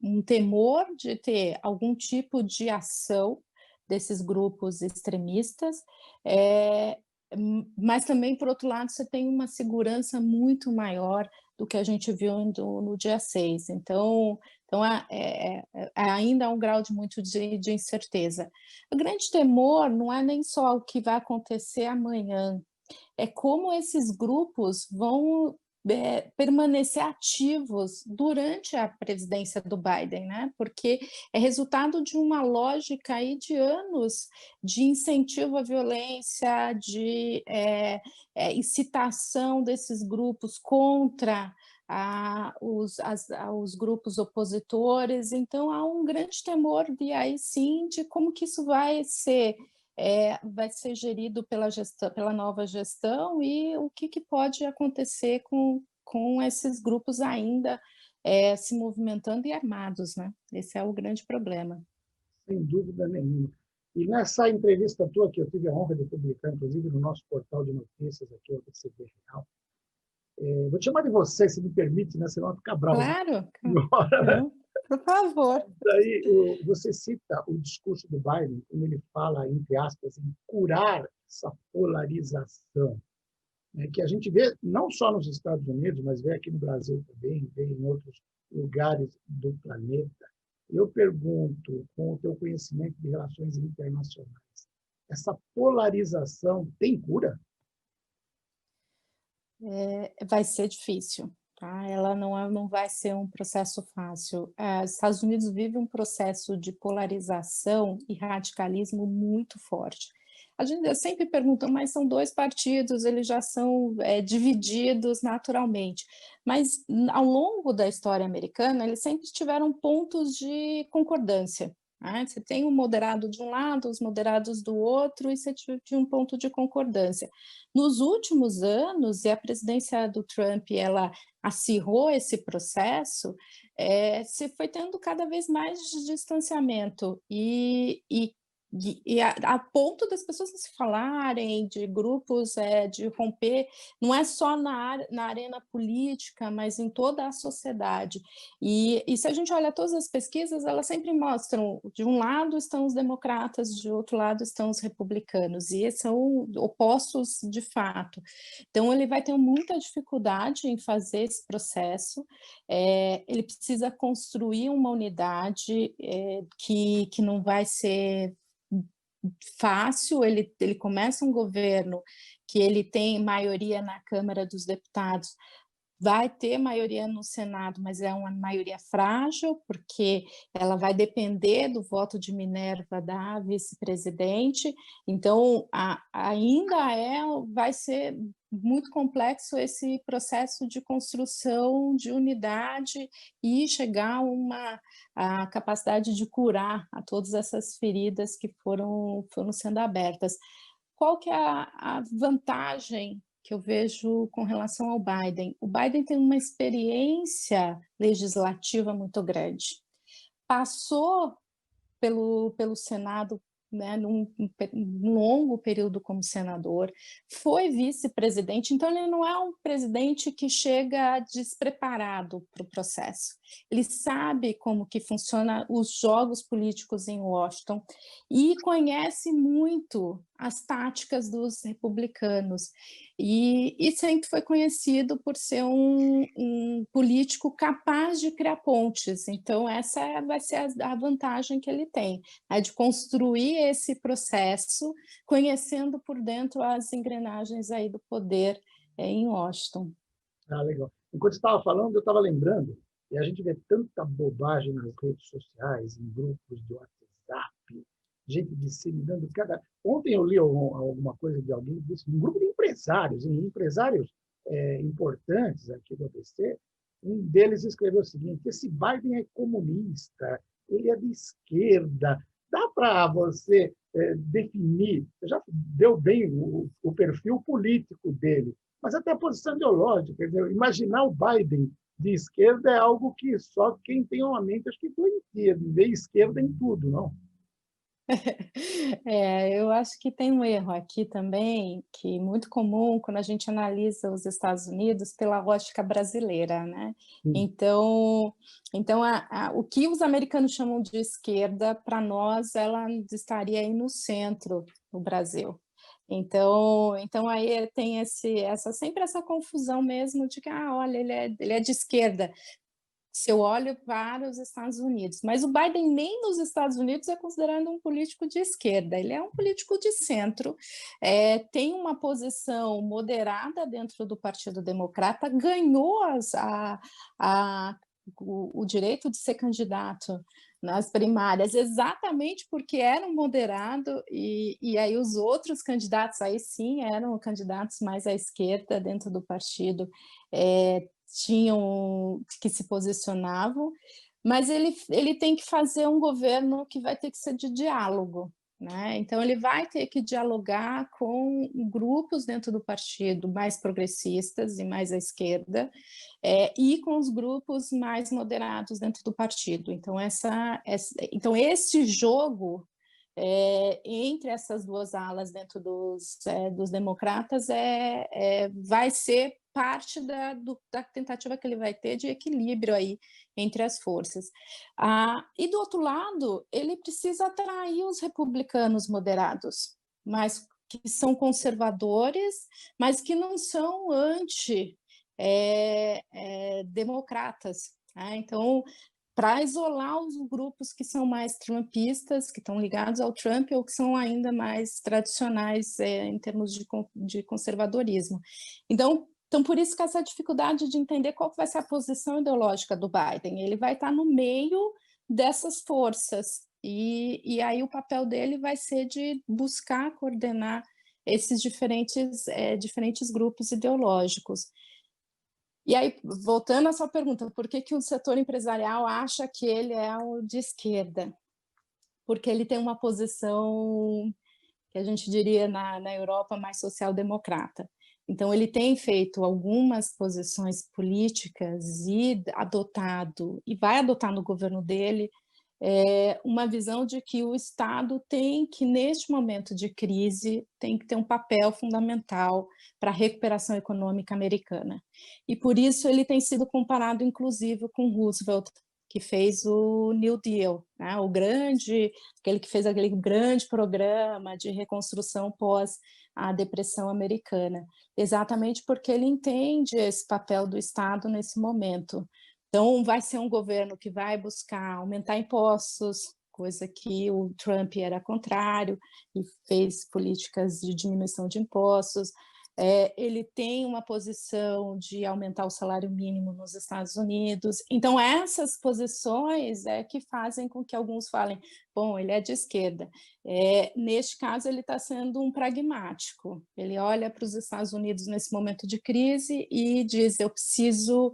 um temor de ter algum tipo de ação desses grupos extremistas, mas também, por outro lado, você tem uma segurança muito maior do que a gente viu no dia 6. Então ainda há um grau de incerteza. O grande temor não é nem só o que vai acontecer amanhã, é como esses grupos vão permanecer ativos durante a presidência do Biden, né? Porque é resultado de uma lógica aí de anos de incentivo à violência, de incitação desses grupos contra os grupos opositores. Então há um grande temor de aí sim de como que isso vai ser gerido pela nova gestão e o que pode acontecer com esses grupos ainda se movimentando e armados, né? Esse é o grande problema. Sem dúvida nenhuma. E nessa entrevista tua, que eu tive a honra de publicar, inclusive no nosso portal de notícias aqui, o ABCD Real, vou te chamar de você, se me permite, né? Senão eu vou ficar bravo. Claro, não, por favor. Daí você cita o discurso do Biden, quando ele fala, entre aspas, em curar essa polarização, né, que a gente vê não só nos Estados Unidos, mas vê aqui no Brasil também, vê em outros lugares do planeta. Eu pergunto, com o teu conhecimento de relações internacionais, essa polarização tem cura? Vai ser difícil. Tá? Ela não vai ser um processo fácil. Os Estados Unidos vive um processo de polarização e radicalismo muito forte. A gente sempre pergunta, mas são dois partidos, eles já são divididos naturalmente. Mas ao longo da história americana, eles sempre tiveram pontos de concordância. Você tem um moderado de um lado, os moderados do outro, e você tinha um ponto de concordância. Nos últimos anos, e a presidência do Trump, ela acirrou esse processo, se foi tendo cada vez mais de distanciamento e a ponto das pessoas não se falarem, de grupos de romper, não é só na arena política, mas em toda a sociedade. E se a gente olha todas as pesquisas, elas sempre mostram, de um lado estão os democratas, de outro lado estão os republicanos, e são opostos de fato. Então, ele vai ter muita dificuldade em fazer esse processo, ele precisa construir uma unidade que não vai ser fácil. Ele começa um governo que ele tem maioria na Câmara dos Deputados, vai ter maioria no Senado, mas é uma maioria frágil, porque ela vai depender do voto de Minerva da vice-presidente. Então, ainda vai ser muito complexo esse processo de construção de unidade e chegar a capacidade de curar a todas essas feridas que foram sendo abertas. Qual que é a vantagem que eu vejo com relação ao Biden? O Biden tem uma experiência legislativa muito grande. Passou pelo Senado, né, num longo período como senador, foi vice-presidente, então ele não é um presidente que chega despreparado para o processo. Ele sabe como que funciona os jogos políticos em Washington e conhece muito as táticas dos republicanos. E sempre foi conhecido por ser um político capaz de criar pontes. Então, essa vai ser a vantagem que ele tem, de construir esse processo, conhecendo por dentro as engrenagens aí do poder em Washington. Legal. Enquanto você estava falando, eu estava lembrando, e a gente vê tanta bobagem nas redes sociais, em grupos de WhatsApp, gente disseminando cada... Ontem eu li alguma coisa de alguém, um grupo de empresários importantes aqui do ABC, um deles escreveu o seguinte: esse Biden é comunista, ele é de esquerda. Dá para você definir, você já deu bem o perfil político dele, mas até a posição ideológica. Quer dizer, imaginar o Biden de esquerda é algo que só quem tem uma mente, acho que doentia, de ver esquerda em tudo, não? Eu acho que tem um erro aqui também, que é muito comum quando a gente analisa os Estados Unidos pela ótica brasileira, né. Sim. Então, o que os americanos chamam de esquerda, para nós, ela estaria aí no centro, no Brasil. Então aí tem sempre essa confusão mesmo de que: "Ah, olha, ele é de esquerda", se eu olho para os Estados Unidos. Mas o Biden nem nos Estados Unidos é considerado um político de esquerda, ele é um político de centro, tem uma posição moderada dentro do Partido Democrata, ganhou a o direito de ser candidato nas primárias, exatamente porque era um moderado, e aí os outros candidatos, aí sim, eram candidatos mais à esquerda dentro do partido, tinham que se posicionavam, mas ele tem que fazer um governo que vai ter que ser de diálogo, né? Então ele vai ter que dialogar com grupos dentro do partido mais progressistas e mais à esquerda, e com os grupos mais moderados dentro do partido. Então esse jogo entre essas duas alas dentro dos democratas vai ser parte da tentativa que ele vai ter de equilíbrio aí entre as forças. E do outro lado, ele precisa atrair os republicanos moderados, mas que são conservadores, mas que não são democratas. Né? Então, para isolar os grupos que são mais trumpistas, que estão ligados ao Trump, ou que são ainda mais tradicionais em termos de conservadorismo. Então, por isso que essa dificuldade de entender qual que vai ser a posição ideológica do Biden. Ele vai estar no meio dessas forças, e aí o papel dele vai ser de buscar coordenar esses diferentes grupos ideológicos. E aí, voltando à sua pergunta, por que o setor empresarial acha que ele é o de esquerda? Porque ele tem uma posição que a gente diria na Europa mais social-democrata. Então, ele tem feito algumas posições políticas e vai adotar no governo dele uma visão de que o Estado tem que, neste momento de crise, tem que ter um papel fundamental para a recuperação econômica americana. E por isso ele tem sido comparado, inclusive, com Roosevelt, que fez o New Deal, né? Aquele que fez aquele grande programa de reconstrução pós a depressão americana, exatamente porque ele entende esse papel do Estado nesse momento. Então, vai ser um governo que vai buscar aumentar impostos, coisa que o Trump era contrário, e fez políticas de diminuição de impostos. Ele tem uma posição de aumentar o salário mínimo nos Estados Unidos. Então, essas posições que fazem com que alguns falem, bom, ele é de esquerda. Neste caso, ele está sendo um pragmático. Ele olha para os Estados Unidos nesse momento de crise e diz, eu preciso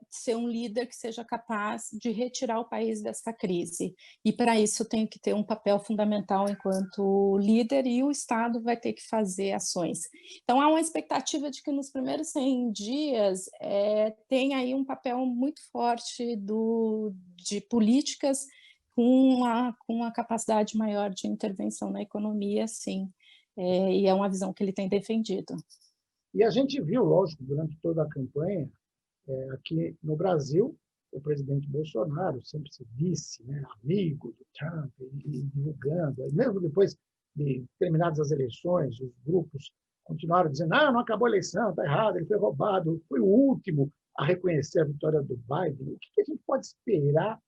ser um líder que seja capaz de retirar o país dessa crise. E, para isso, tem que ter um papel fundamental enquanto líder, e o Estado vai ter que fazer ações. Então, há uma expectativa de que nos primeiros 100 dias tenha aí um papel muito forte de políticas com uma capacidade maior de intervenção na economia, sim. E é uma visão que ele tem defendido. E a gente viu, lógico, durante toda a campanha, aqui no Brasil, o presidente Bolsonaro sempre se disse, né, amigo do Trump, e divulgando. E mesmo depois de terminadas as eleições, os grupos continuaram dizendo, não acabou a eleição, está errado, ele foi roubado, foi o último a reconhecer a vitória do Biden. O que a gente pode esperar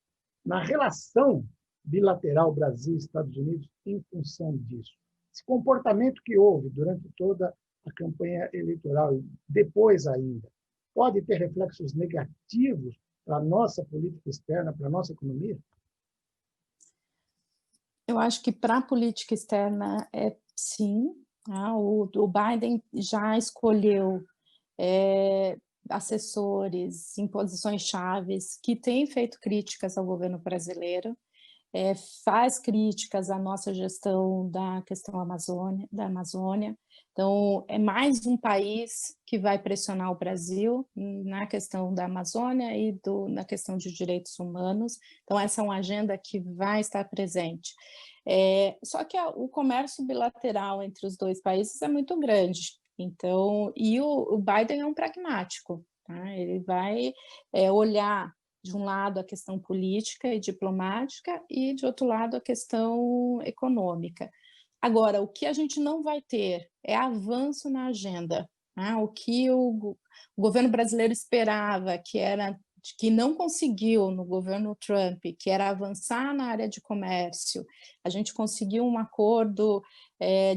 na relação bilateral Brasil-Estados Unidos em função disso? Esse comportamento que houve durante toda a campanha eleitoral e depois ainda, pode ter reflexos negativos para a nossa política externa, para a nossa economia? Eu acho que para a política externa sim. O Biden já escolheu assessores em posições chaves que têm feito críticas ao governo brasileiro, faz críticas à nossa gestão da questão da Amazônia, Então, é mais um país que vai pressionar o Brasil na questão da Amazônia e na questão de direitos humanos. Então, essa é uma agenda que vai estar presente. Só que o comércio bilateral entre os dois países é muito grande. Então, e o Biden é um pragmático, tá? Ele vai olhar de um lado a questão política e diplomática e de outro lado a questão econômica. Agora, o que a gente não vai ter é avanço na agenda, né? O que o governo brasileiro esperava, que não conseguiu no governo Trump, que era avançar na área de comércio. A gente conseguiu um acordo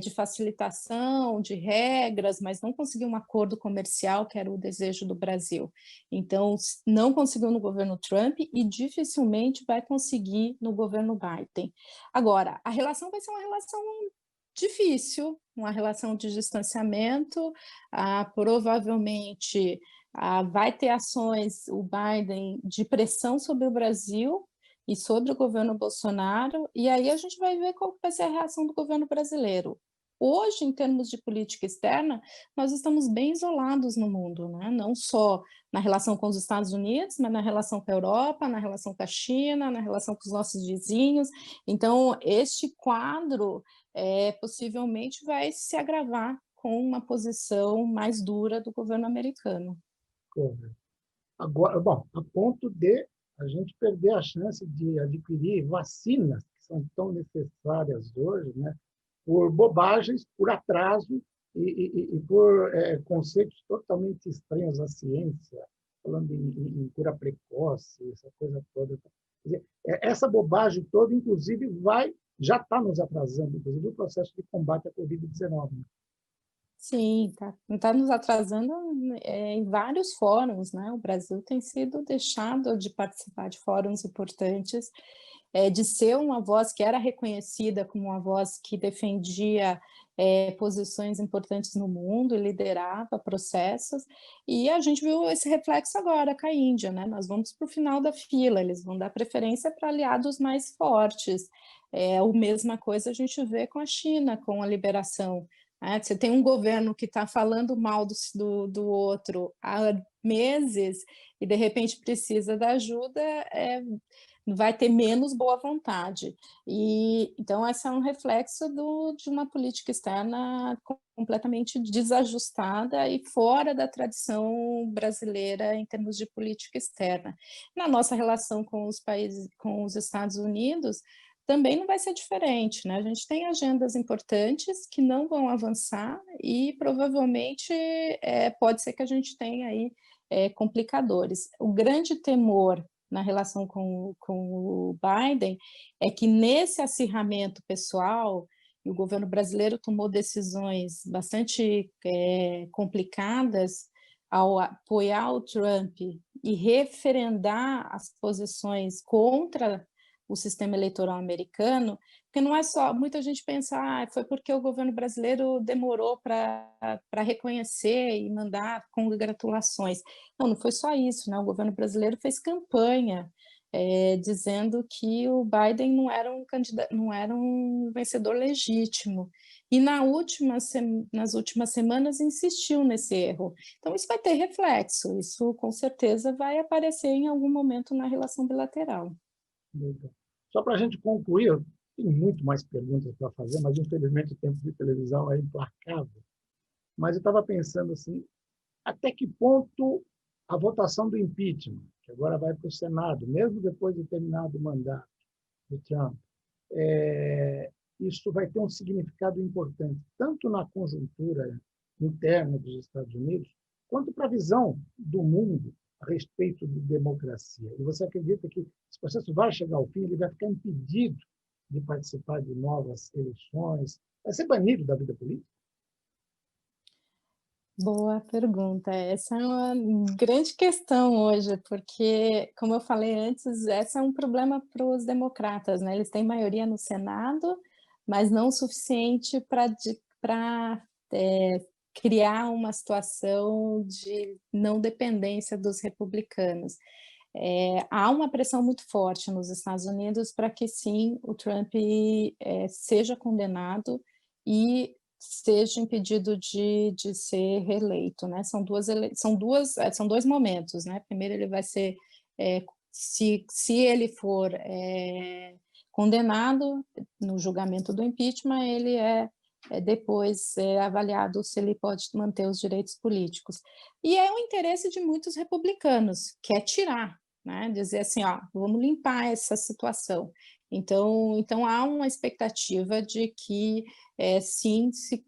de facilitação de regras, mas não conseguiu um acordo comercial, que era o desejo do Brasil. Então, não conseguiu no governo Trump e dificilmente vai conseguir no governo Biden. Agora, a relação vai ser uma relação difícil, uma relação de distanciamento, provavelmente vai ter ações, o Biden, de pressão sobre o Brasil e sobre o governo Bolsonaro, e aí a gente vai ver qual vai ser a reação do governo brasileiro. Hoje, em termos de política externa, nós estamos bem isolados no mundo, né? Não só na relação com os Estados Unidos, mas na relação com a Europa, na relação com a China, na relação com os nossos vizinhos. Então, este quadro possivelmente vai se agravar com uma posição mais dura do governo americano. Agora, bom, a ponto de a gente perder a chance de adquirir vacinas que são tão necessárias hoje, né? Por bobagens, por atraso e por conceitos totalmente estranhos à ciência, falando em cura precoce, essa coisa toda. Quer dizer, essa bobagem toda, inclusive, já está nos atrasando, inclusive, o processo de combate à Covid-19. Sim, tá nos atrasando em vários fóruns, né? O Brasil tem sido deixado de participar de fóruns importantes, de ser uma voz que era reconhecida como uma voz que defendia posições importantes no mundo e liderava processos, e a gente viu esse reflexo agora com a Índia, né? Nós vamos para o final da fila, eles vão dar preferência para aliados mais fortes. A mesma coisa a gente vê com a China, com a liberação. Você tem um governo que está falando mal do outro há meses e, de repente, precisa da ajuda, vai ter menos boa vontade. Então, esse é um reflexo de uma política externa completamente desajustada e fora da tradição brasileira em termos de política externa. Na nossa relação com os países, com os Estados Unidos, também não vai ser diferente, né? A gente tem agendas importantes que não vão avançar e provavelmente pode ser que a gente tenha aí complicadores. O grande temor na relação com o Biden é que nesse acirramento pessoal, e o governo brasileiro tomou decisões bastante complicadas ao apoiar o Trump e referendar as posições contra o sistema eleitoral americano, porque não é só, muita gente pensa, foi porque o governo brasileiro demorou para reconhecer e mandar congratulações. Não foi só isso, né? O governo brasileiro fez campanha dizendo que o Biden não era um candidato, não era um vencedor legítimo. E nas últimas semanas insistiu nesse erro. Então, isso vai ter reflexo, isso com certeza vai aparecer em algum momento na relação bilateral. Só para a gente concluir, eu tenho muito mais perguntas para fazer, mas infelizmente o tempo de televisão é implacável. Mas eu estava pensando assim, até que ponto a votação do impeachment, que agora vai para o Senado, mesmo depois de terminado o mandato do Trump, isso vai ter um significado importante, tanto na conjuntura interna dos Estados Unidos, quanto para a visão do mundo a respeito de democracia. E você acredita que esse processo vai chegar ao fim, ele vai ficar impedido de participar de novas eleições, vai ser banido da vida política? Boa pergunta. Essa é uma grande questão hoje, porque, como eu falei antes, esse é um problema para os democratas, né? Eles têm maioria no Senado, mas não o suficiente para criar uma situação de não dependência dos republicanos. Há uma pressão muito forte nos Estados Unidos para que, sim, o Trump seja condenado e seja impedido de ser reeleito, né? São dois momentos, né? Primeiro ele vai ser, se ele for condenado no julgamento do impeachment, ele depois avaliado se ele pode manter os direitos políticos. E é o interesse de muitos republicanos, que é tirar, né? Dizer assim, ó, vamos limpar essa situação. Então há uma expectativa de que sim, se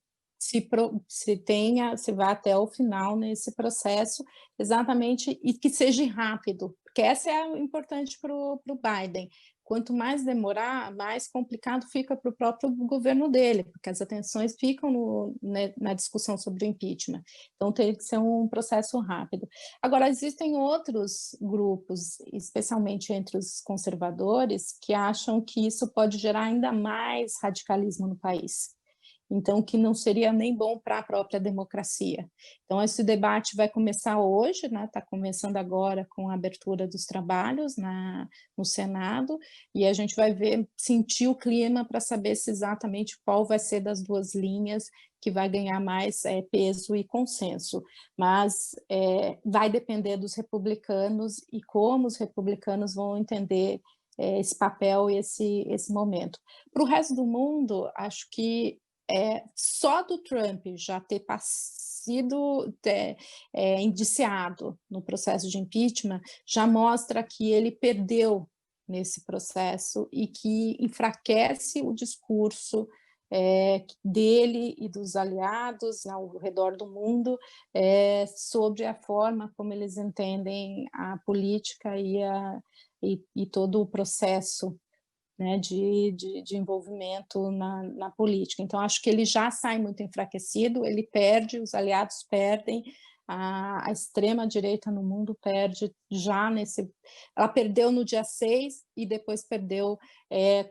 vá até o final nesse processo, exatamente, e que seja rápido, porque essa é importante para o Biden. Quanto mais demorar, mais complicado fica para o próprio governo dele, porque as atenções ficam na discussão sobre o impeachment. Então, tem que ser um processo rápido. Agora, existem outros grupos, especialmente entre os conservadores, que acham que isso pode gerar ainda mais radicalismo no país. Então, que não seria nem bom para a própria democracia. Então, esse debate vai começar hoje, né? Está começando agora com a abertura dos trabalhos no Senado, e a gente vai sentir o clima para saber se exatamente qual vai ser das duas linhas que vai ganhar mais peso e consenso. Mas vai depender dos republicanos e como os republicanos vão entender esse papel e esse momento. Para o resto do mundo, acho que só do Trump já ter sido indiciado no processo de impeachment já mostra que ele perdeu nesse processo e que enfraquece o discurso dele e dos aliados ao redor do mundo sobre a forma como eles entendem a política e todo o processo, né, de envolvimento na política. Então, acho que ele já sai muito enfraquecido, ele perde, os aliados perdem, a extrema-direita no mundo perde já ela perdeu no dia 6 e depois perdeu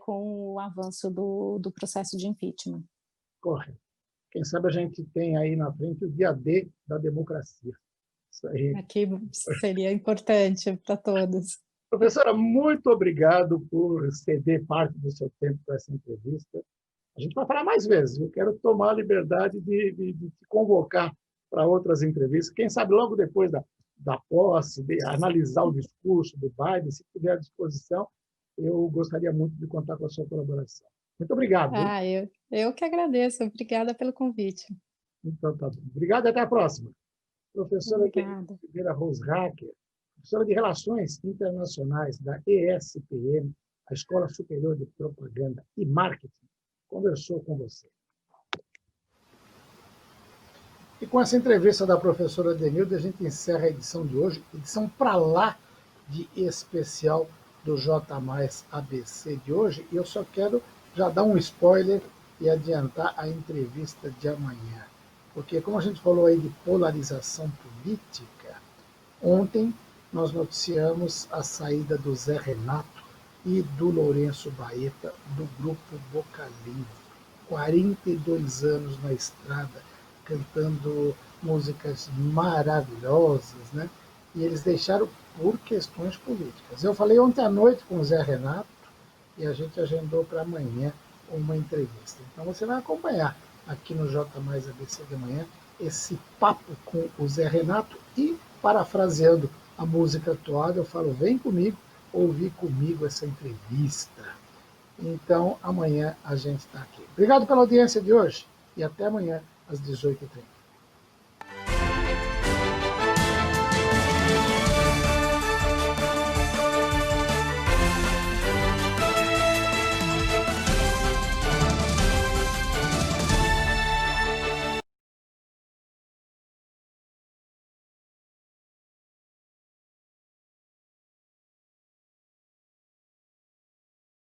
com o avanço do processo de impeachment. Correto. Quem sabe a gente tem aí na frente o dia D da democracia. Isso aí. Aqui seria importante para todos. Professora, muito obrigado por ceder parte do seu tempo para essa entrevista. A gente vai falar mais vezes. Eu quero tomar a liberdade de te convocar para outras entrevistas. Quem sabe logo depois da posse, de analisar o discurso do Biden, se tiver à disposição, eu gostaria muito de contar com a sua colaboração. Muito obrigado. Eu que agradeço. Obrigada pelo convite. Então, tá bom. Obrigado e até a próxima. Professora Figueira Roshacker, professora de Relações Internacionais da ESPM, a Escola Superior de Propaganda e Marketing, conversou com você. E com essa entrevista da professora Denilde, a gente encerra a edição de hoje, edição para lá de especial do J+ ABC de hoje. E eu só quero já dar um spoiler e adiantar a entrevista de amanhã. Porque, como a gente falou aí de polarização política, ontem nós noticiamos a saída do Zé Renato e do Lourenço Baeta do grupo Boca Livre. 42 anos na estrada, cantando músicas maravilhosas, né? E eles deixaram por questões políticas. Eu falei ontem à noite com o Zé Renato e a gente agendou para amanhã uma entrevista. Então você vai acompanhar aqui no J+ ABC de manhã esse papo com o Zé Renato e, parafraseando a música atual, eu falo, vem comigo, ouvir comigo essa entrevista. Então, amanhã a gente está aqui. Obrigado pela audiência de hoje e até amanhã às 18h30.